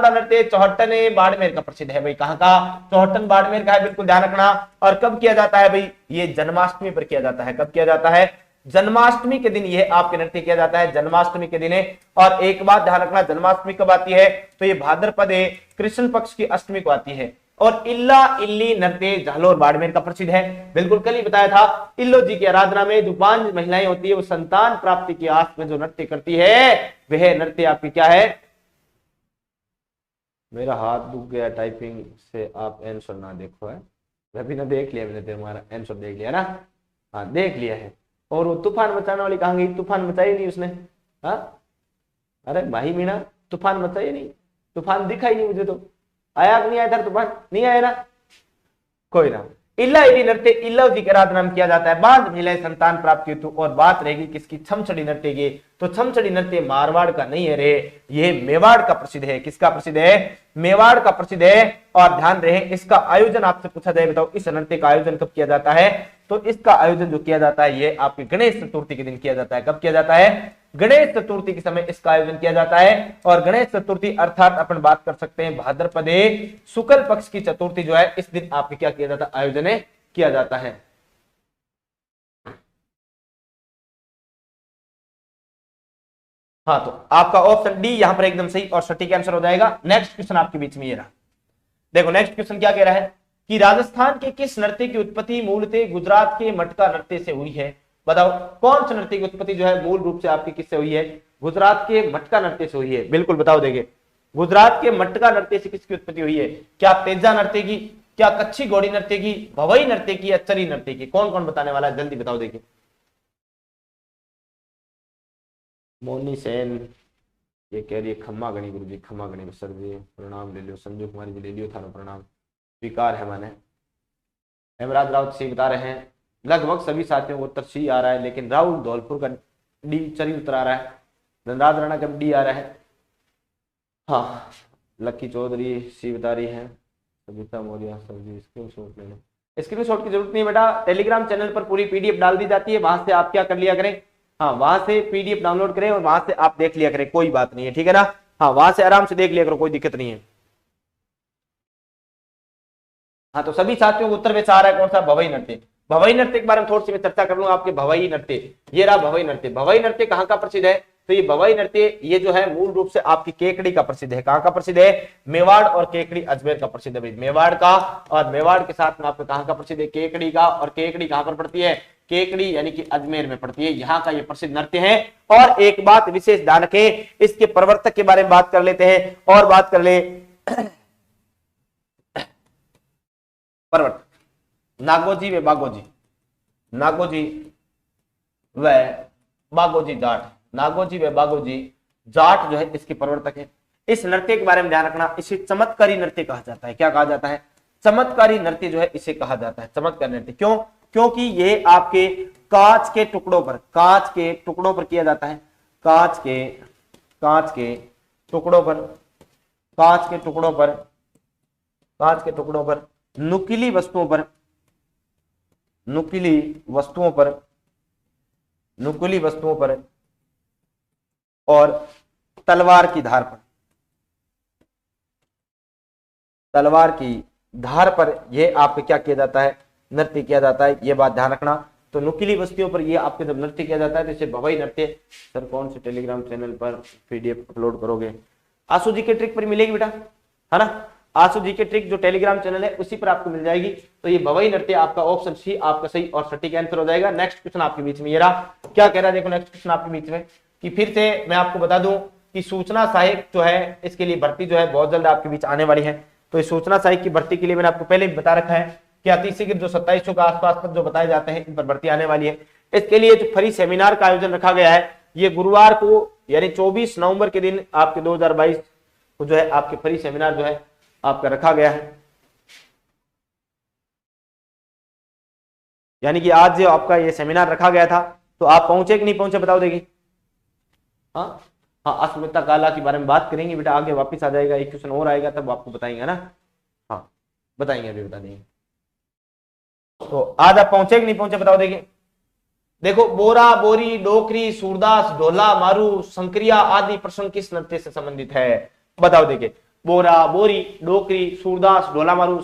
Speaker 1: नृत्य चौहट्टन बाड़मेर का प्रसिद्ध है भाई। कहां का? चौहट्टन बाड़मेर का है, बिल्कुल ध्यान रखना। और कब किया जाता है भाई? ये जन्माष्टमी पर किया जाता है। कब किया जाता है? जन्माष्टमी के दिन यह आपके नृत्य किया जाता है, जन्माष्टमी के दिन। और एक बात ध्यान रखना, जन्माष्टमी कब आती है? तो ये भाद्रपद कृष्ण पक्ष की अष्टमी को आती है। और इल्ला इल्ली नृत्य जालोर बाड़मेर का प्रसिद्ध है। बिल्कुल कल ही बताया था, इल्लो जी की आराधना में जो 5 महिलाएं होती है वो संतान प्राप्ति की आस में जो नृत्य करती है वह नृत्य आपकी क्या है? मेरा हाथ दुख गया टाइपिंग से, आप आंसर ना देखो है। रवि ने देख लिया, मैंने तुम्हारा आंसर देख लिया ना? हाँ, देख लिया है। और वो तूफान मचाने वाली कहाँ गई? तूफान मचाई नहीं उसने। हाँ, अरे भाई मीणा, तूफान मचाई नहीं, तूफान दिखा ही नहीं मुझे तो। आया कि नहीं आया था तूफान? नहीं आया ना? कोई ना। इल्ला इल्ली नृत्य इल्लव जी के आराधना में किया जाता है। बाद महिलाएं संतान प्राप्ति हेतु। और बात रहेगी किसकी? छमछड़ी नृत्य की। तो छमछड़ी नृत्य मारवाड़ का नहीं है रे, ये मेवाड़ का प्रसिद्ध है। किसका प्रसिद्ध है? मेवाड़ का प्रसिद्ध है। और ध्यान रहे, इसका आयोजन आपसे पूछा जाए, बताओ इस नृत्य का आयोजन कब किया जाता है? तो इसका आयोजन जो किया जाता है ये आपके गणेश चतुर्थी के दिन किया जाता है। कब किया जाता है? गणेश चतुर्थी के समय इसका आयोजन किया जाता है। और गणेश चतुर्थी अर्थात अपन बात कर सकते हैं भाद्रपदे शुक्ल पक्ष की चतुर्थी जो है, इस दिन आपके क्या किया जाता है? आयोजन किया जाता है। हाँ, तो आपका ऑप्शन डी यहां पर एकदम सही और सटीक आंसर हो जाएगा। नेक्स्ट क्वेश्चन आपके बीच में ये रहा। देखो नेक्स्ट क्वेश्चन क्या कह रहा है कि राजस्थान के किस नृत्य की उत्पत्ति मूलतः गुजरात के मटका नृत्य से हुई है? बताओ कौन सा नृत्य की उत्पत्ति जो है मूल रूप से आपकी किससे हुई है? गुजरात के मटका नृत्य से हुई है। बिल्कुल बताओ देंगे, गुजरात के मटका नृत्य से किसकी उत्पत्ति हुई है? क्या तेजा नृत्य की, क्या कच्छी घोड़ी नृत्य की, भवई नृत्य की, या चरी नृत्य की? कौन कौन बताने वाला है? जल्दी बताओ देखिए। मोनी सेन ये कह रही है खम्मा गणी गुरु जी, खम्मा गणी सर जी प्रणाम ले लियो। संजू कुमारी जी ले लियो थाना प्रणाम, स्वीकार है माने। हेमराज राउत सी बता रहे हैं लगभग सभी साथियों को उत्तर सी आ रहा है, लेकिन राहुल धौलपुर का डी चरी उत्तर आ रहा है। धनराज राणा का डी आ रहा है। हाँ, लक्की चौधरी सी बता रही है। सविता मौर्य सर जी स्क्रीनशॉट ले लो। स्क्रीनशॉट की जरूरत नहीं बेटा, टेलीग्राम चैनल पर पूरी पीडीएफ डाल दी जाती है, वहां से आप क्या कर लिया करें? हाँ, वहां से पीडीएफ डाउनलोड करें और वहां से आप देख लिया करें, कोई बात नहीं है, ठीक है ना? हाँ, वहां से आराम से देख लिया करो, कोई दिक्कत नहीं है। हाँ, तो सभी साथियों को उत्तर में आ रहा है कौन सा? भवई नृत्य। भवई नृत्य के बारे में थोड़ी सी मैं चर्चा कर लूंगा आपके। भवई नृत्य, ये रहा भवई नृत्य। भवई नृत्य कहाँ का प्रसिद्ध है? तो ये भवई नृत्य ये जो है मूल रूप से आपकी केकड़ी का प्रसिद्ध है। कहाँ का प्रसिद्ध है? मेवाड़ और केकड़ी अजमेर का प्रसिद्ध है। मेवाड़ का और मेवाड़ के साथ में आपको कहाँ का प्रसिद्ध है? केकड़ी का। और केकड़ी कहाँ पर पड़ती है? केकड़ी यानी कि अजमेर में पड़ती है। यहाँ का ये प्रसिद्ध नृत्य है। और एक बात विशेष ध्यान रखें, इसके प्रवर्तक के बारे में बात कर लेते हैं और बात कर ले। प्रवर्तक नागोजी व बागोजी, नागोजी व बागोजी जाट, नागोजी व बागोजी जाट जो है इसके प्रवर्तक है। इस नृत्य के बारे में ध्यान रखना, इसे चमत्कारी नृत्य कहा जाता है। क्या कहा जाता है? चमत्कारी नृत्य जो है इसे कहा जाता है चमत्कारी नृत्य। क्यों? क्योंकि ये आपके कांच के टुकड़ों पर, कांच के टुकड़ों पर किया जाता है। कांच के टुकड़ों पर, कांच के टुकड़ों पर, कांच के टुकड़ों पर, नुकीली वस्तुओं पर, नुकीली वस्तुओं पर, नुकीली वस्तुओं पर और तलवार की धार पर, तलवार की धार पर यह आपके क्या किया जाता है? नृत्य किया जाता है। यह बात ध्यान रखना। तो नुकीली वस्तुओं पर यह आपके जब नृत्य किया जाता है तो इसे भवई नृत्य। सर कौन से टेलीग्राम चैनल पर पीडीएफ अपलोड करोगे? आंसू जी के ट्रिक पर मिलेगी बेटा, है ना? आंसू जी के ट्रिक जो टेलीग्राम चैनल है उसी पर आपको मिल जाएगी। तो ये भवई नृत्य आपका ऑप्शन सी आपका सही और सटीक आंसर हो जाएगा। नेक्स्ट क्वेश्चन आपके बीच में ये रहा, क्या कह रहा है देखो नेक्स्ट क्वेश्चन आपके बीच में कि फिर से मैं आपको बता दूं कि सूचना सहायक जो है इसके लिए भर्ती जो है बहुत जल्द आपके बीच आने वाली है। तो इस सूचना सहायक की भर्ती के लिए मैंने आपको पहले भी बता रखा है कि अतिशीघ्र जो 2700 के आसपास जो बताए जाते हैं इन पर भर्ती आने वाली है। इसके लिए जो फ्री सेमिनार का आयोजन रखा गया है ये गुरुवार को यानी 24 नवंबर के दिन आपके 2022 को जो है आपके फ्री सेमिनार जो है आपका रखा गया है। यानी कि आज जो आपका ये सेमिनार रखा गया था, तो आप पहुंचे कि नहीं पहुंचे बताओ देखिए। हाँ हाँ, अस्मिता काला के बारे में बात करेंगे बेटा, आगे वापस आ जाएगा, एक क्वेश्चन और आएगा तब आपको बताएंगे ना। हाँ बताएंगे, अभी बता देंगे। तो आज आप पहुंचे कि नहीं पहुंचे बताओ देखिए। देखो, बोरा, बोरी, डोकरी, सूरदास, ढोला, मारू, संक्रिया आदि प्रश्न किस नृत्य से संबंधित है बताओ देखिए। बोरा, बोरी, डोकरी, सूरदास, ढोला, मारू,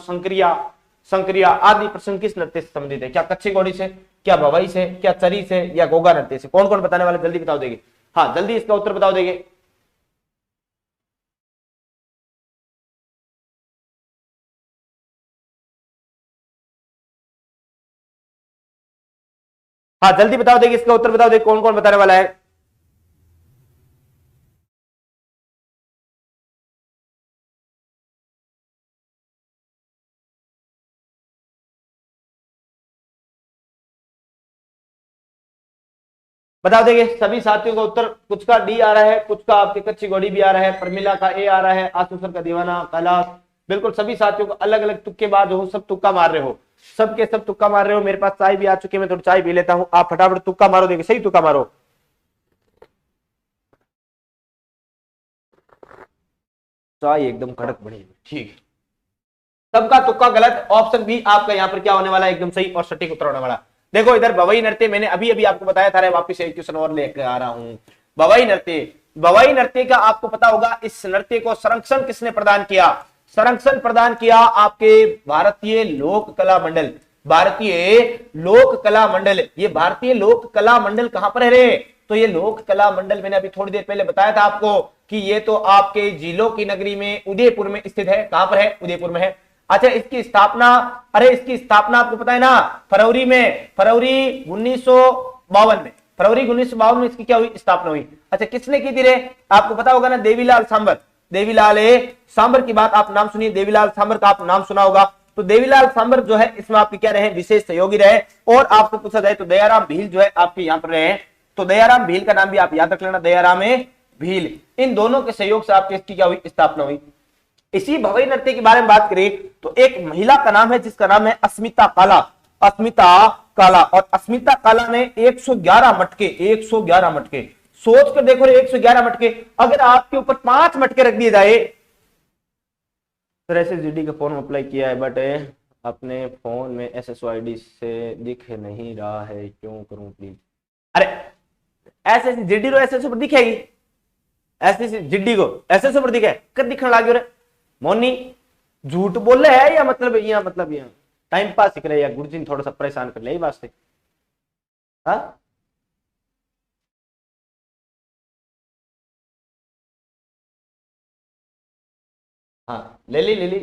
Speaker 1: संक्रिया आदि प्रश्न किस नृत्य से संबंधित है? क्या कच्ची घोड़ी से, क्या भवाई से, क्या चरी से, या गोगा नृत्य से? कौन कौन बताने वाले जल्दी बताओ देंगे। हाँ जल्दी इसका उत्तर बताओ देंगे। हाँ जल्दी बताओ देंगे, इसका उत्तर बताओ देंगे, कौन कौन बताने वाला है। बता देंगे सभी साथियों का उत्तर। कुछ का डी आ रहा है, कुछ का आपके कच्ची घोड़ी भी आ रहा है, प्रमिला का ए आ रहा है, आसुसर का दीवाना, कैलाश। बिल्कुल सभी साथियों को अलग अलग तुक्केबाज हो, सब तुक्का मार रहे हो, सबके सब तुक्का मार रहे हो। मेरे पास चाय भी आ चुकी है, मैं थोड़ी चाय पी लेता हूं, आप फटाफट तुक्का मारो, देखिए सही तुक्का मारो। चाय एकदम कड़क बनी, ठीक। सबका तुक्का गलत, ऑप्शन बी आपका यहाँ पर क्या होने वाला है, एकदम सही और सटीक उत्तर होने वाला। देखो इधर भवई नृत्य मैंने अभी अभी आपको बताया था, वापिस एक क्वेश्चन और लेकर आ रहा हूं। भवई नृत्य का आपको पता होगा, इस नृत्य को संरक्षण किसने प्रदान किया? संरक्षण प्रदान किया आपके भारतीय लोक कला मंडल। भारतीय लोक कला मंडल, ये भारतीय लोक कला मंडल कहां पर है रे? तो ये लोक कला मंडल मैंने अभी थोड़ी देर पहले बताया था आपको कि ये तो आपके झीलों की नगरी में उदयपुर में स्थित है। कहां पर है? उदयपुर में है। अच्छा, इसकी स्थापना, अरे इसकी स्थापना आपको पता है ना, फरवरी 1952 में, फरवरी 1952 में इसकी क्या हुई? स्थापना हुई। अच्छा, किसने की थी रे? आपको पता होगा ना, देवीलाल सांबर। देवीलाल सांबर की बात आप नाम सुनिए, देवीलाल सांबर का आप नाम सुना होगा। तो देवीलाल सांबर जो है इसमें आपके क्या रहे? विशेष सहयोगी रहे। और आपको पूछा जाए तो दयाराम भील जो है आपके यहाँ पर रहे। तो दयाराम भील का नाम भी आप याद रख लेना, दयाराम भील। इन दोनों के सहयोग से आपकी इसकी क्या हुई? स्थापना हुई। इसी भवई नृत्य के बारे में बात करें तो एक महिला का नाम है जिसका नाम है अस्मिता काला। अस्मिता काला, और अस्मिता काला ने 111 मटके, 111 मटके, सोच कर देखो 111 मटके, अगर आपके ऊपर 5 मटके रख दिए जाए। सर एसएसजीडी का फॉर्म अप्लाई किया है बट अपने फोन में SSOID से दिख नहीं रहा है, क्यों करूं प्लीज? अरे SSGD रो SSO पर दिखेगी, SSGD को SSO पर दिखे, कद दिखने लगे रे मोनी? झूठ बोल रहे है या मतलब यहाँ टाइम पास सीख रहे, या गुरुजी थोड़ा सा परेशान कर ले वास्ते? हाँ हाँ, ले ली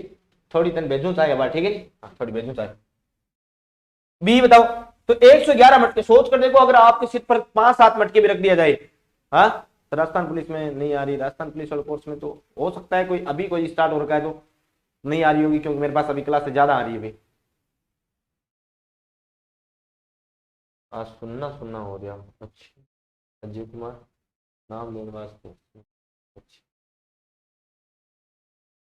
Speaker 1: थोड़ी तन भेजू चाहे बात, ठीक है जी। हाँ थोड़ी भेजू चाहे। बी बताओ। तो 111 मटके, सोच कर देखो अगर आपके सीट पर 5-7 मटके भी रख दिया जाए। हाँ, तो राजस्थान पुलिस में नहीं आ रही, राजस्थान पुलिस वाले कोर्स में तो हो सकता है कोई अभी कोई स्टार्ट हो रखा है तो नहीं आ रही होगी, क्योंकि मेरे पास अभी क्लास से ज्यादा आ रही है अभी। सुनना हो गया। अच्छा, अजय कुमार नाम लेने वास्ते, अच्छा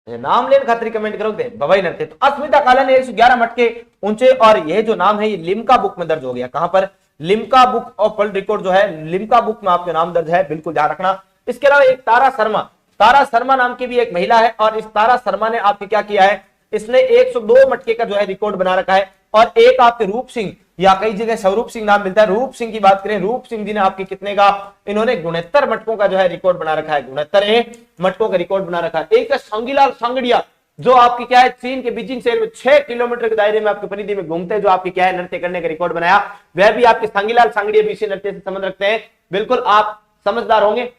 Speaker 1: नाम लेने खातिर कमेंट करोगे भवाई नृत्य। तो अस्मिता काला ने 111 मटके ऊंचे, और यह जो नाम है ये लिम्का बुक में दर्ज हो गया। कहां पर? Limca book of world record जो है, लिम्का बुक में आपका नाम दर्ज है, बिल्कुल ध्यान रखना। इसके अलावा एक तारा शर्मा, तारा शर्मा नाम की भी एक महिला है, और इस तारा शर्मा ने आपके क्या किया है? इसने 102 मटके का जो है रिकॉर्ड बना रखा है। और एक आपके रूप सिंह, या कई जगह स्वरूप सिंह नाम मिलता है, रूप सिंह की बात करें, रूप सिंह जी ने आपके कितने का? इन्होंने 69 मटकों का जो है रिकॉर्ड बना रखा है, 69 मटकों का रिकॉर्ड बना रखा है। एक सांगीलाल सांगड़िया, जो आपकी क्या है, चीन के बीजिंग शहर में 6 किलोमीटर के दायरे में आपके परिधि में घूमते हैं, जो आपकी क्या है, नृत्य करने का रिकॉर्ड बनाया, वह भी आपके सांगीलाल सांगड़िया भी इसी नृत्य से संबंध रखते हैं। बिल्कुल आप समझदार होंगे।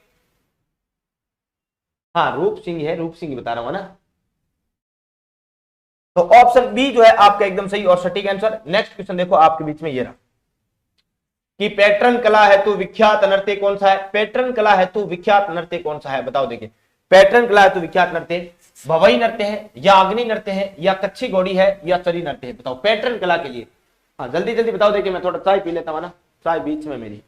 Speaker 1: हाँ रूप सिंह है, रूप सिंह बता रहा हूं ना। तो ऑप्शन बी जो है आपका एकदम सही और सटीक आंसर। नेक्स्ट क्वेश्चन देखो आपके बीच में ये रहा कि पैटर्न कला हेतु विख्यात नृत्य कौन सा है? पैटर्न कला हेतु विख्यात नृत्य कौन सा है बताओ देखिए। पैटर्न कला हेतु विख्यात नृत्य भवई नृत्य है, या अग्नि नृत्य है, या कच्ची घोड़ी है, या चरी नृत्य है? बताओ पैटर्न कला के लिए। हाँ जल्दी जल्दी बताओ देखिए, मैं थोड़ा चाय पी लेता हूं ना, चाय बीच में मेरी।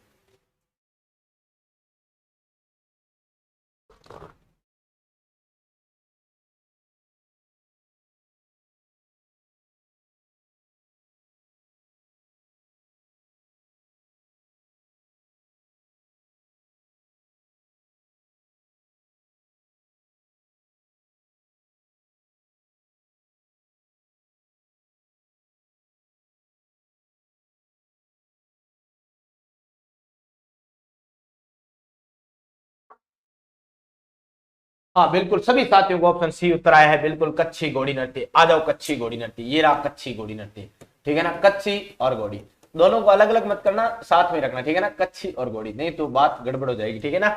Speaker 1: हाँ बिल्कुल सभी साथियों को ऑप्शन सी उत्तर आया है, बिल्कुल कच्छी घोड़ी नृत्य। आ जाओ कच्छी घोड़ी नृत्य, ये रहा कच्छी घोड़ी नृत्य, ठीक है ना। कच्छी और घोड़ी दोनों को अलग अलग मत करना, साथ में रखना, ठीक है ना। कच्छी और घोड़ी, नहीं तो बात गड़बड़ हो जाएगी, ठीक है ना।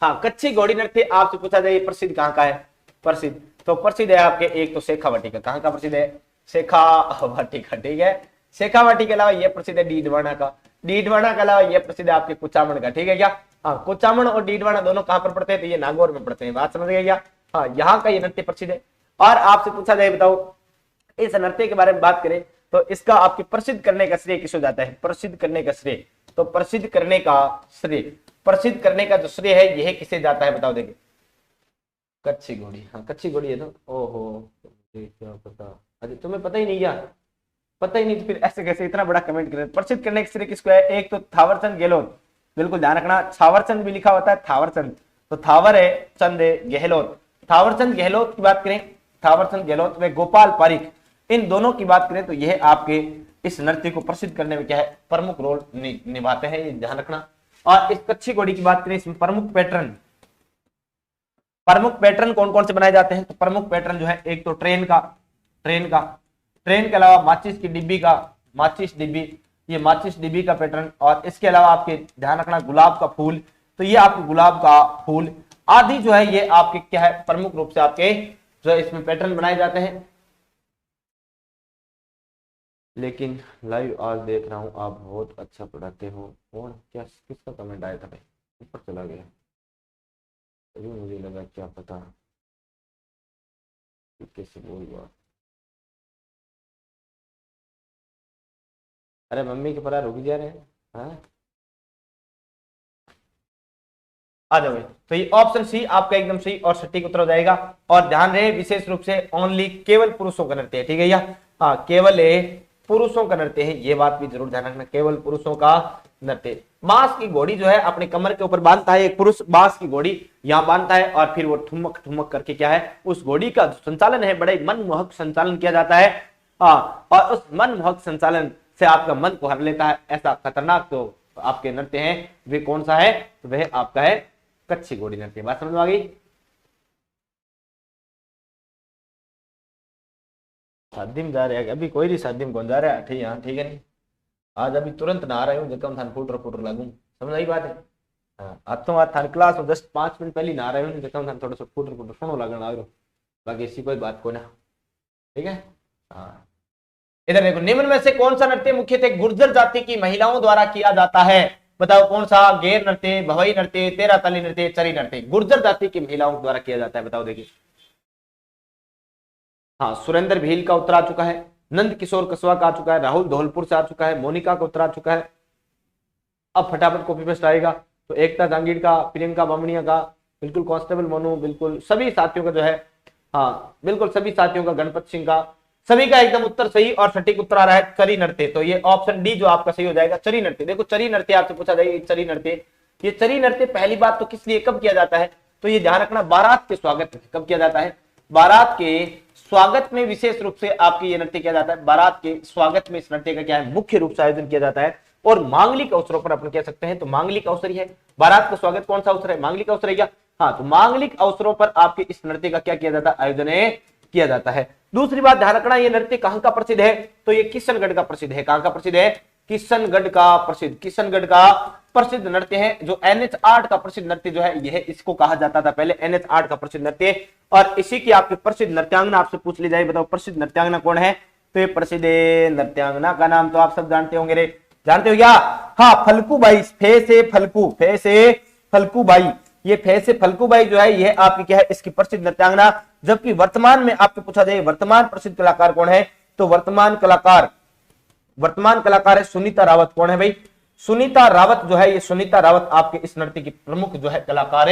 Speaker 1: हाँ कच्छी घोड़ी नृत्य आपसे पूछा जाए प्रसिद्ध कहाँ का है, प्रसिद्ध तो प्रसिद्ध है आपके एक तो शेखावाटी का, कहाँ का प्रसिद्ध है, शेखावाटी का, ठीक है। शेखावाटी के अलावा ये प्रसिद्ध है डीडवाना का, डीडवाना के अलावा ये प्रसिद्ध है आपके कुचामन का, ठीक है क्या। हाँ कुचामन और डीडवाना दोनों कहां पर पड़ते हैं, तो ये नागौर में पड़ते हैं, बात समझ गए क्या। हाँ यहाँ का ये नृत्य प्रसिद्ध है। और आपसे पूछा जाए बताओ इस नृत्य के बारे में बात करें तो इसका आपके प्रसिद्ध करने का श्रेय किसको जाता है, प्रसिद्ध करने का श्रेय, तो प्रसिद्ध करने का श्रेय, प्रसिद्ध करने का जो श्रेय है यह किसे जाता है बताओ देखिए, कच्छी घोड़ी। हाँ कच्छी घोड़ी है तो ओहो क्या पता, अरे तुम्हें पता ही नहीं क्या, पता ही नहीं तो फिर ऐसे कैसे इतना बड़ा कमेंट करें। प्रसिद्ध करने का श्रेय किसको है, एक तो थावरचंद गहलोत, बिल्कुल ध्यान रखना, थावरचंद भी लिखा होता है थावरचंद, तो थावर है चंद है गहलोत, थावरचंद गहलोत की बात करें, थावरचंद गहलोत व गोपाल पारिक, इन दोनों की बात करें तो यह आपके इस नृत्य को प्रसिद्ध करने में क्या है प्रमुख रोल निभाते हैं, ये ध्यान रखना। और इस कच्छी घोड़ी की बात करें इसमें प्रमुख पैटर्न, प्रमुख पैटर्न कौन कौन से बनाए जाते हैं, तो प्रमुख पैटर्न जो है एक तो ट्रेन का, ट्रेन के अलावा माचिस की डिब्बी का, माचिस डिब्बी, ये माचिस डिब्बी का पैटर्न, और इसके अलावा आपके ध्यान रखना गुलाब का फूल, तो ये आपके गुलाब का फूल आदि जो है ये आपके क्या है प्रमुख रूप से आपके जो इसमें पैटर्न बनाए जाते हैं। लेकिन लाइव आज देख रहा हूं आप बहुत अच्छा पढ़ाते हो, और क्या किसका कमेंट आया था भाई, ऊपर चला गया, अभी मुझे लगा क्या पता कैसे बोल हुआ। अरे मम्मी के परा रुक जा रहे हैं, हाँ आ जाओ। तो ये ऑप्शन सी आपका एकदम सही और सटीक उत्तर हो जाएगा। और ध्यान रहे विशेष रूप से ओनली केवल पुरुषों का नृत्य है, ठीक है या हाँ केवल पुरुषों का नृत्य है, ये बात भी जरूर ध्यान रखना, केवल पुरुषों का नृत्य। बांस की घोड़ी जो है अपने कमर के ऊपर बांधता है एक पुरुष, बांस की घोड़ी यहाँ बांधता है और फिर वो ठुमक ठुमक करके क्या है उस घोड़ी का संचालन है, बड़े मनमोहक संचालन किया जाता है। हाँ और उस मनमोहक संचालन से आपका मन को हर लेता है, ऐसा खतरनाक तो आपके नृत्य हैं वे कौन सा है, तो वह आपका है कच्छी घोड़ी नृत्य। बात समझ में आ गई। शादी में जा रहे हैं अभी, कोई नहीं शादी में कौन जा रहा है, ठीक है ठीक है नहीं, आज अभी तुरंत नहा रहा हूँ जब थान फुटर फुटर लागू, समझ आई बात है। हाँ आज तो आज थान क्लास में जस्ट 5 मिनट पहले नहा रहे हूँ जब थान थोड़ा सा फुटर फुटर सुनो लगन आ रहा, बाकी ऐसी कोई बात को ना, ठीक है। हाँ इधर देखो, निम्न में से कौन सा नृत्य मुख्यतः गुर्जर जाति की महिलाओं द्वारा किया जाता है, बताओ कौन सा, गेर नृत्य, भवई नृत्य, तेरा ताली नृत्य, चरी नृत्य, गुर्जर जाति की महिलाओं द्वारा किया जाता है, बताओ देखिए। हाँ सुरेंद्र भील का उत्तर आ चुका है, नंद किशोर कसवा का आ चुका है, राहुल धौलपुर से आ चुका है, मोनिका का उत्तर आ चुका है। अब फटाफट कॉपी पेस्ट आएगा तो एकता जांगीर का, प्रियंका बामणिया का, बिल्कुल कांस्टेबल मोनू, बिल्कुल सभी साथियों का जो है, हाँ बिल्कुल सभी साथियों का, गणपत सिंह का, सभी का एकदम उत्तर सही और सटीक उत्तर आ रहा है चरी नृत्य। तो ये ऑप्शन डी जो आपका सही हो जाएगा, चरी नृत्य। देखो चरी नृत्य आपसे पूछा जाएगा, चरी नृत्य, ये चरी नृत्य पहली बात तो किस लिए कब किया जाता है, तो ये ध्यान रखना बारात के स्वागत में कब किया जाता है, बारात के स्वागत में विशेष रूप से आपके ये नृत्य किया जाता है, बारात के स्वागत में इस नृत्य का क्या है मुख्य रूप से आयोजन किया जाता है। और मांगलिक अवसरों पर अपन कह सकते हैं, तो मांगलिक अवसर है, बारात का स्वागत कौन सा अवसर है, मांगलिक अवसर है क्या, हाँ तो मांगलिक अवसरों पर आपके इस नृत्य का क्या किया जाता है, आयोजन किया जाता है। दूसरी बात ध्यान रखना, ये नृत्य कहां का प्रसिद्ध है, तो ये किशनगढ़ का प्रसिद्ध है, कहां का प्रसिद्ध है, किशनगढ़ का प्रसिद्ध, किशनगढ़ का प्रसिद्ध नृत्य है। जो NH8 का प्रसिद्ध नृत्य जो है यह इसको कहा जाता था पहले, NH8 का प्रसिद्ध नृत्य। और इसी की आपके प्रसिद्ध नृत्यांगना आपसे पूछ ली जाए, बताओ प्रसिद्ध नृत्यांगना कौन है, तो ये प्रसिद्ध नृत्यांगना का नाम तो आप सब जानते होंगे रे, जानते हो क्या, हाँ फल्कू बाई, फे से फल्कू बाई, ये फे से फल्कू बाई जो है यह आपकी क्या है इसकी प्रसिद्ध नृत्यांगना। जबकि वर्तमान में आपको पूछा जाए वर्तमान प्रसिद्ध कलाकार कौन है, तो वर्तमान कलाकार है सुनीता रावत। कौन है भाई, सुनीता रावत जो है, ये सुनीता रावत आपके इस नृत्य की प्रमुख जो है कलाकार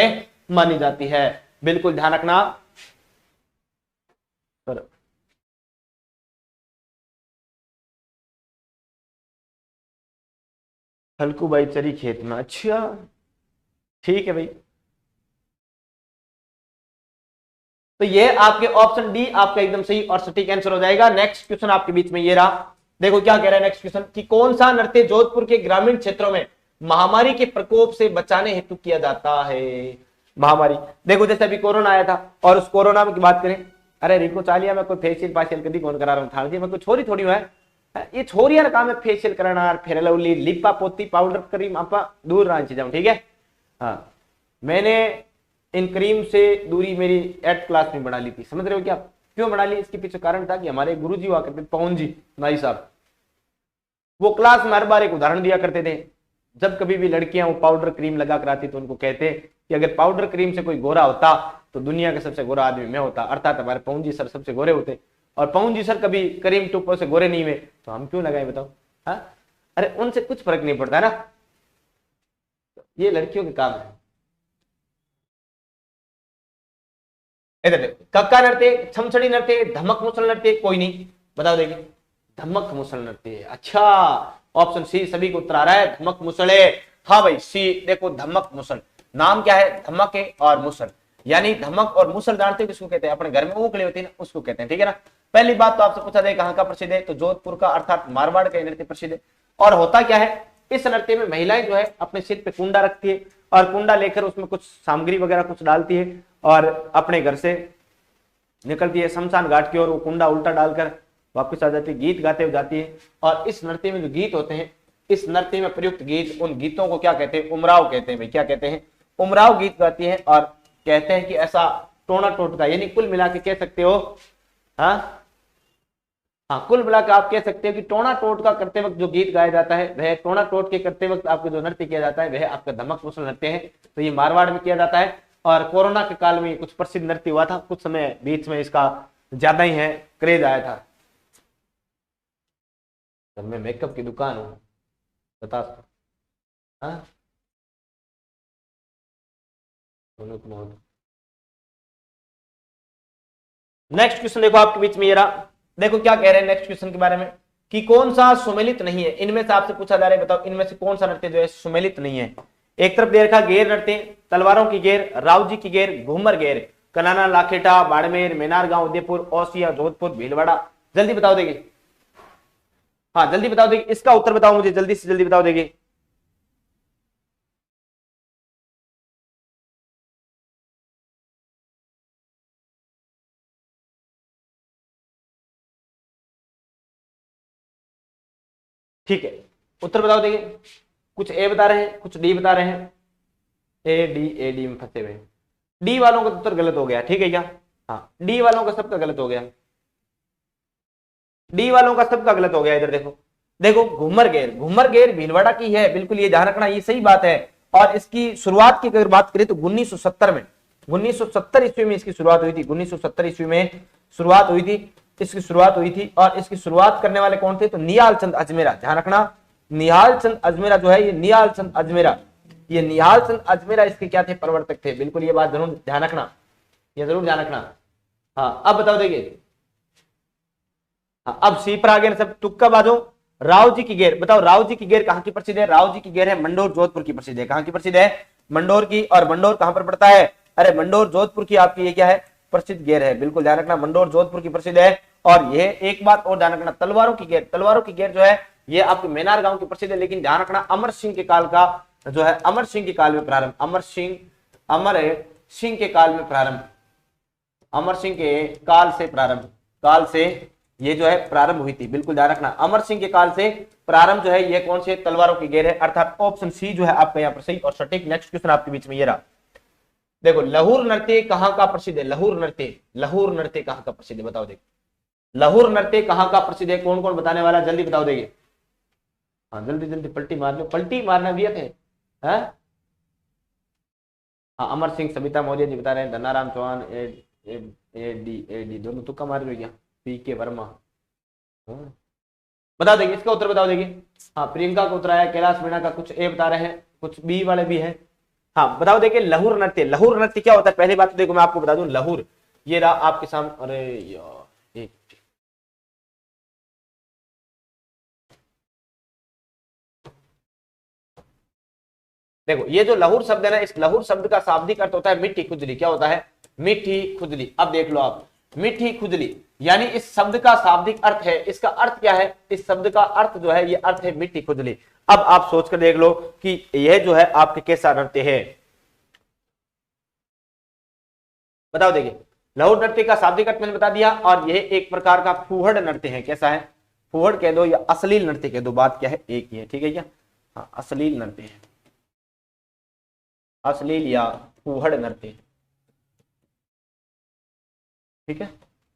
Speaker 1: मानी जाती है, बिल्कुल ध्यान रखना। फल्कू बाई चरी खेत में, अच्छा ठीक है भाई। तो ये आपके ऑप्शन डी आपका एकदम सही और सटीक आंसर हो जाएगा। नेक्स्ट क्वेश्चन आपके बीच में ये रहा, देखो क्या कह रहा है नेक्स्ट क्वेश्चन कि कौन सा नृत्य जोधपुर के ग्रामीण क्षेत्रों में महामारी के प्रकोप से बचाने हेतु किया जाता है, महामारी। देखो जैसे अभी कोरोना आया था और उस कोरोना में की बात करें, अरे रिको चालिया मैं कोई फेशियल पाशियल कभी कौन करा रहा हूँ, था जी मैं कोई छोरी थोड़ी हूँ है, ये छोरिया ना काम है फेशियल कराना, फेर लवली, लिपा पोती, पाउडर क्रीम आप दूर रहना चाहिए, ठीक है। हाँ मैंने इन क्रीम से दूरी मेरी 8th क्लास में बना ली थी, समझ रहे हो क्या। क्यों बना ली, इसके पीछे कारण था कि हमारे गुरुजी हुआ करते पवन जी नाई साहब, वो क्लास में हर बार एक उदाहरण दिया करते थे। जब कभी भी लड़कियां वो पाउडर क्रीम लगा कर आती तो उनको कहते कि अगर पाउडर क्रीम से कोई गोरा होता तो दुनिया का सबसे गोरा आदमी मैं होता, अर्थात हमारे पवन जी सर सबसे गोरे होते, और पवन जी सर कभी क्रीम टूपों से गोरे नहीं हुए तो हम क्यों लगाए बताओ। हाँ अरे उनसे कुछ फर्क नहीं पड़ता ना, ये लड़कियों के काम है। इधर देखो, कक्का नृत्य, छमछड़ी नृत्य, धमक मुसल नृत्य, कोई नहीं बताओ देगी, धमक मुसल नृत्य। अच्छा ऑप्शन सी सभी को उत्तर आ रहा है, धमक मुसले। हाँ भाई सी देखो, धमक मुसल नाम क्या है, धमक है और मुसल, यानी धमक और मुसल जानते हो किसको कहते हैं, अपने घर में ऊखली होती है ना उसको कहते हैं, ठीक है ना। पहली बात तो आपसे पूछा जाए कहां का प्रसिद्ध है, तो जोधपुर का अर्थात मारवाड़ का नृत्य प्रसिद्ध है। और होता क्या है, इस नृत्य में महिलाएं जो है अपने सिर पे कुंडा रखती है और कुंडा लेकर उसमें कुछ सामग्री वगैरह कुछ डालती है और अपने घर से निकलती है शमशान घाट की ओर, वो कुंडा उल्टा डालकर वापस आ जाती है, गीत गाते हुए जाती है। और इस नृत्य में जो गीत होते हैं, इस नृत्य में प्रयुक्त गीत, उन गीतों को क्या कहते हैं, उमराव कहते हैं भाई, क्या कहते हैं, उमराव गीत गाती है। और कहते हैं कि ऐसा टोना टोटका, यानी कुल मिला के कह सकते हो, हाँ हाँ कुल मिला के आप कह सकते हो कि टोना टोटका करते वक्त जो गीत गाया जाता है वह टोना टोट के करते वक्त आपको जो नृत्य किया जाता है वह आपका धमक मुसल नृत्य है। तो ये मारवाड़ में किया जाता है और कोरोना के काल में कुछ प्रसिद्ध नृत्य हुआ था, कुछ समय बीच में इसका ज्यादा ही है क्रेज आया था। जब मैं मेकअप की दुकान हूं बता, हाँ नेक्स्ट क्वेश्चन देखो आपके बीच में ये रहा, देखो क्या कह रहे हैं नेक्स्ट क्वेश्चन के बारे में कि कौन सा सुमेलित नहीं है, इनमें से आपसे पूछा जा रहा है बताओ इनमें से कौन सा नृत्य जो है सुमेलित नहीं है। एक तरफ दे रखा गेर नृत्य, तलवारों की गेर, राव जी की गेर, घूमर गेर, कनाना, लाखेटा, बाड़मेर, मेनार गांव, उदयपुर, ओसिया, जोधपुर, भीलवाड़ा, जल्दी बताओ देगी, हाँ जल्दी बताओ देगी, इसका उत्तर बताओ मुझे, जल्दी से जल्दी बताओ देगी। ठीक है उत्तर बताओ देगी, कुछ ए बता रहे हैं कुछ डी बता रहे हैं, ए डी में फंसे हुए, डी वालों का उत्तर गलत हो गया, ठीक है क्या, हाँ डी वालों का सबका गलत हो गया, डी वालों का सबका गलत हो गया। इधर देखो, देखो घूमर गेर भीलवाड़ा की है, बिल्कुल ये ध्यान रखना, ये सही बात है। और इसकी शुरुआत की अगर बात करें तो 1970 में, 1970 ईस्वी में इसकी शुरुआत हुई थी, 1970 ईस्वी में शुरुआत हुई थी, इसकी शुरुआत हुई थी। और इसकी शुरुआत करने वाले कौन थे, तो निहाल चंद अजमेरा, ध्यान रखना निहाल चंद अजमेरा जो है, ये निहाल चंद अजमेरा, ये निहाल चंद अजमेरा इसके क्या थे, प्रवर्तक थे, बिल्कुल ये बात जरूर ध्यान रखना, ये जरूर ध्यान रखना। हाँ अब बताओ देखिए, अब सी पर आ गए सब, तुक्का बाजो, राव जी की गेर, बताओ राव जी की गेर कहां की प्रसिद्ध है, राव जी की गेर है मंडोर जोधपुर की प्रसिद्ध है, कहां की प्रसिद्ध है, मंडोर की। और मंडोर कहां पर पड़ता है, अरे मंडोर जोधपुर की आपकी ये क्या है, प्रसिद्ध गेर है, बिल्कुल ध्यान रखना मंडोर जोधपुर की प्रसिद्ध है। और ये एक बात और ध्यान रखना, तलवारों की गेर, तलवारों की गेर जो है ये आपके मेनार गांव की प्रसिद्ध है, लेकिन ध्यान रखना अमर सिंह के काल का जो है, अमर सिंह के काल में प्रारंभ, अमर सिंह के काल में प्रारंभ, अमर सिंह के काल से प्रारंभ, काल से ये जो है प्रारंभ हुई थी, बिल्कुल ध्यान रखना अमर सिंह के काल से प्रारंभ जो है ये कौन से, तलवारों की गेर है, अर्थात ऑप्शन सी जो है आपका यहाँ पर सही और सटीक। नेक्स्ट क्वेश्चन आपके बीच में ये रहा, देखो लहूर नृत्य कहां का प्रसिद्ध है, लहूर नृत्य कहां का प्रसिद्ध है, बताओ देखो लहूर नृत्य कहां का प्रसिद्ध है, कौन कौन बताने वाला जल्दी बताओ देंगे, हाँ जल्दी जल्दी पलटी मार लो, पलटी मारना भी है, हाँ अमर सिंह, सविता मौर्य जी बता रहे हैं, धनाराम चौहान, ए डी दोनों तुक्का मार रहे हो क्या, पी के वर्मा, बता देंगे इसका उत्तर बता देंगे। हाँ प्रियंका का उत्तर आया, कैलाश मीणा का कुछ ए बता रहे हैं, कुछ बी वाले भी है। हाँ बताओ देखिए लहूर नृत्य क्या होता है, पहली बात तो देखो मैं आपको बता दूं, लहूर ये रहा आपके सामने, अरे यार देखो ये जो लहूर शब्द है ना, इस लहूर शब्द का शाब्दिक अर्थ होता है मिट्टी खुजली, क्या होता है, मिट्टी खुजली। अब देख लो आप, मिट्टी खुजली यानी इस शब्द का शाब्दिक अर्थ है, इसका अर्थ क्या है, इस शब्द का अर्थ जो है ये अर्थ है मिट्टी खुजली। अब आप सोचकर देख लो कि यह जो है आपके कैसा नृत्य है, बताओ देखिए, लहुर नृत्य का शाब्दिक अर्थ मैंने बता दिया, और यह एक प्रकार का फूहड़ नृत्य है। कैसा है? फूहड़ कह दो या अश्लील नृत्य कह दो, बात क्या है, एक ही है। ठीक है क्या? हाँ, अश्लील नृत्य है, अश्लील या फूहड़ नृत्य। ठीक है।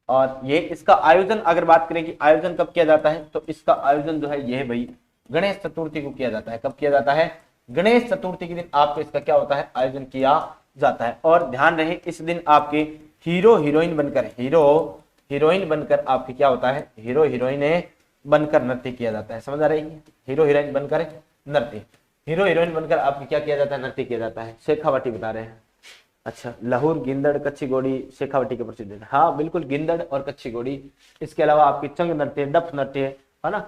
Speaker 1: और ये इसका आयोजन अगर बात करें कि आयोजन कब किया जाता है, तो इसका आयोजन जो है यह भाई गणेश चतुर्थी को किया जाता है। कब किया जाता है? गणेश चतुर्थी के दिन आपको इसका क्या होता है? आयोजन किया जाता है। और ध्यान रहे, इस दिन आपके हीरो हीरोइन बनकर, हीरोइन बनकर आपके क्या होता है? हीरो हीरोइन बनकर नृत्य किया जाता है। समझ आ रही है? हीरो हीरोइन बनकर नृत्य, हीरो हीरोइन बनकर आपके क्या किया जाता है? नृत्य किया जाता है। शेखावटी बता रहे हैं। अच्छा, लहुर, गिंदड़, कच्ची घोड़ी शेखावटी के प्रसिद्ध है। हाँ बिल्कुल, गिंदड़ और कच्ची घोड़ी। इसके अलावा आपकी चंग नृत्य, डफ नृत्य है ना,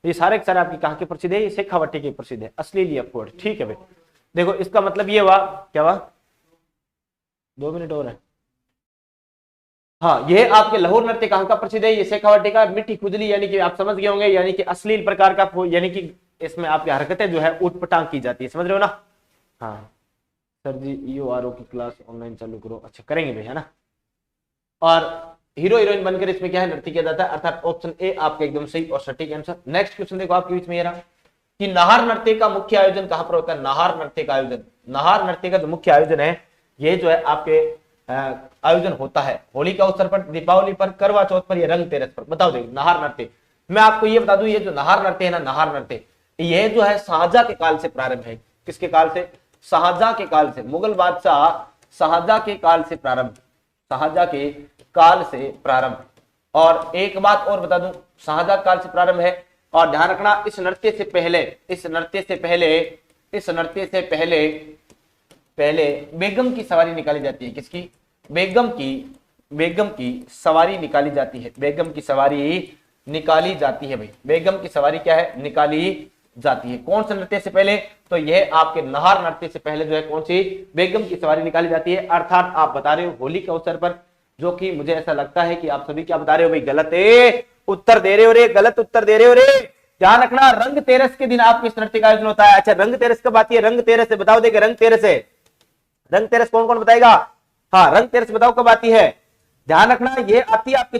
Speaker 1: ये सारे के सारे आपकी कहाँ के प्रसिद्ध है? ये शेखावटी के प्रसिद्ध है, अश्लील या फूहड़। ठीक है भाई, देखो इसका मतलब ये हुआ, क्या हुआ? 2 मिनट और है। हाँ, ये आपके लहुर नृत्य कहाँ का प्रसिद्ध है? ये शेखावटी का। मिट्टी खुजली यानी कि आप समझ गए होंगे, यानी कि अश्लील प्रकार का, यानी कि इसमें आपकी हरकतें जो है उटपटांग की जाती है। समझ रहे हो ना? हाँ सर जी, EORO की क्लास ऑनलाइन चालू करो। अच्छा करेंगे भाई, है ना। और हीरो हीरोइन बनकर इसमें क्या है? नृत्य किया जाता है, अर्थात ऑप्शन ए आपका एकदम सही और सटीक आंसर। नेक्स्ट क्वेश्चन देखो आपके बीच में ये रहा कि नाहार नृत्य का मुख्य आयोजन कहां पर होता है? नाहार नृत्य का आयोजन, नाहार नृत्य का जो मुख्य आयोजन है, ये जो है आपके आयोजन होता है होली का अवसर पर, दीपावली पर, करवा चौथ पर या रंग तेरस पर। बताओ देखिए, नाहार नृत्य, मैं आपको ये बता दूं, ये जो नाहार नृत्य है ना, नाहार नृत्य ये जो है शाहजहां के काल से प्रारंभ है। किसके काल से? शाहजहां के काल से, मुगल बादशाह शाहजहां के काल से प्रारंभ, शाहजहां के काल से प्रारंभ। और एक बात और बता दूं, शाहजहां काल से प्रारंभ है। और ध्यान रखना, इस नृत्य से पहले बेगम की सवारी निकाली जाती है। किसकी? बेगम की सवारी निकाली जाती है। बेगम की सवारी निकाली जाती है भाई, बेगम की सवारी क्या है? निकाली जाती है। कौन से नृत्य से पहले? तो यह आपके नाहार नृत्य से पहले जो है कौन सी? बेगम की सवारी निकाली जाती है। अर्थात आप बता रहे हो होली के अवसर पर, जो कि मुझे ऐसा लगता है कि आप सभी क्या बता रहे हो भाई? गलत उत्तर दे रहे हो रे, गलत उत्तर दे रहे हो रे। ध्यान रखना, रंग तेरस के दिन आपके इस नृत्य का आयोजन होता है। अच्छा, रंग तेरस कब आती है? रंग तेरस से बताओ देखे, रंग तेरस है, रंग तेरस कौन कौन बताएगा? हाँ, रंग तेरस बताओ कब आती है? ध्यान रखना, ये आती है आपके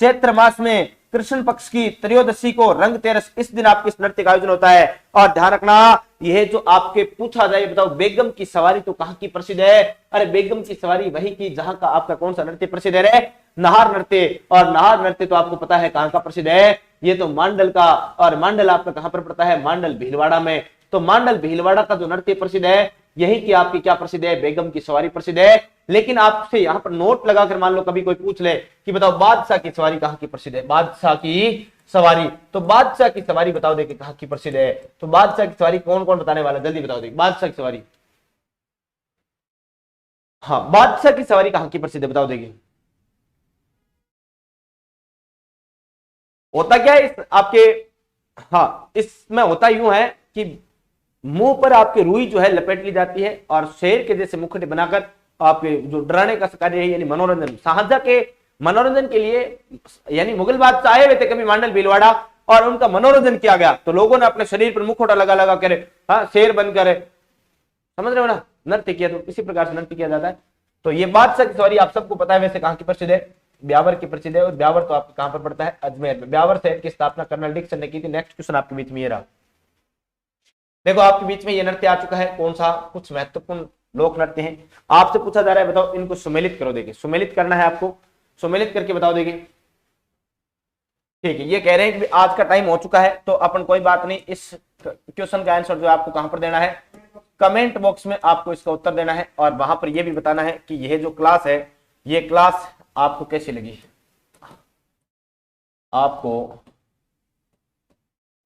Speaker 1: चैत्र मास में कृष्ण पक्ष की त्रयोदशी को रंग तेरस, इस दिन आपके इस नृत्य का आयोजन होता है। और ध्यान रखना, यह जो आपके पूछा जाए, बताओ बेगम की सवारी तो कहां की प्रसिद्ध है? अरे बेगम की सवारी वही की जहां का आपका कौन सा नृत्य प्रसिद्ध है? नाहार नृत्य। और नाहार नृत्य तो आपको पता है कहां का प्रसिद्ध है? ये तो मांडल का, और मांडल आपका कहां पर पड़ता है? मांडल भीलवाड़ा में। तो मांडल भीलवाड़ा का जो नृत्य प्रसिद्ध है, यही की आपकी क्या प्रसिद्ध है? बेगम की सवारी प्रसिद्ध है। लेकिन आपसे यहां पर नोट लगाकर मान लो कभी कोई पूछ ले कि बताओ बादशाह की सवारी कहां की प्रसिद्ध है? बादशाह की सवारी, तो बादशाह की सवारी बताओ देखिए कहां की प्रसिद्ध है? तो बादशाह की सवारी कौन कौन बताने वाला? जल्दी बताओ देखिए, बादशाह की सवारी, हाँ बादशाह की सवारी कहां की प्रसिद्ध है? बताओ देखिए। होता क्या है इस आपके, हाँ इसमें होता यूं है कि मुंह पर आपके रुई जो है लपेट ली जाती है, और शेर के जैसे मुखड़े बनाकर आपके जो डराने का कार्य है, यानी मनोरंजन, शाहजहां के मनोरंजन के लिए, यानी मुगल बादशाह आए हुए थे कभी मांडल भीलवाड़ा, और उनका मनोरंजन किया गया, तो लोगों ने अपने शरीर पर मुखौटा लगा लगा कर, हाँ शेर बनकर, समझ रहे हो ना, नृत्य किया। तो इसी प्रकार से नृत्य किया जाता है। तो ये बादशाह की सवारी आप सबको पता है वैसे कहां की प्रसिद्ध है? ब्यावर की प्रसिद्ध है। और ब्यावर तो आपको कहां पर पड़ता है? अजमेर में। ब्यावर शहर की स्थापना कर्नल डिक्सन ने की थी। नेक्स्ट क्वेश्चन आपके बीच में ये रहा, देखो आपके बीच में ये नृत्य आ चुका है, कौन सा? कुछ महत्वपूर्ण लोक नृत्य हैं। आपसे पूछा जा रहा है, बताओ इनको सुमेलित करो। देखिए सुमेलित करना है आपको, सुमेलित करके बताओ देखिए। ठीक है, ये कह रहे हैं कि आज का टाइम हो चुका है, तो अपन कोई बात नहीं, इस क्वेश्चन का आंसर जो आपको कहां पर देना है? कमेंट बॉक्स में आपको इसका उत्तर देना है, और वहां पर यह भी बताना है कि यह जो क्लास है, ये क्लास आपको कैसी लगी, आपको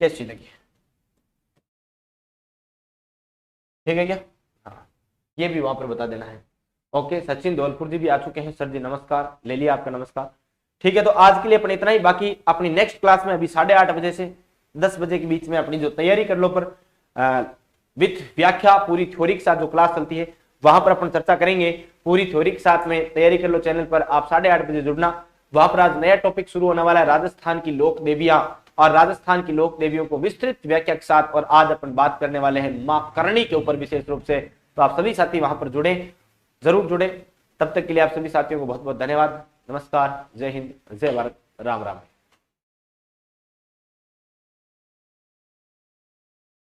Speaker 1: कैसी लगी। ठीक है क्या? हाँ, ये भी वहां पर बता देना है। ओके, सचिन धौलपुर जी भी आ चुके हैं। सर जी नमस्कार, ले लिया आपका नमस्कार। ठीक है, तो आज के लिए अपने इतना ही। बाकी अपनी नेक्स्ट क्लास में अभी 8:30 बजे से 10 बजे के बीच में अपनी जो तैयारी कर लो पर विथ व्याख्या पूरी थ्योरी के साथ जो क्लास चलती है, वहां पर अपन चर्चा करेंगे पूरी थ्योरी के साथ में। तैयारी कर लो चैनल पर, आप 8:30 बजे जुड़ना। वहां पर आज नया टॉपिक शुरू होने वाला है, राजस्थान की लोक देवियां, और राजस्थान की लोक देवियों को विस्तृत व्याख्या के साथ। और आज अपन बात करने वाले हैं मां करणी के ऊपर विशेष रूप से। तो आप सभी साथी वहां पर जुड़े, जरूर जुड़े। तब तक के लिए आप सभी साथियों को बहुत बहुत धन्यवाद। नमस्कार, जय हिंद, जय भारत, राम राम।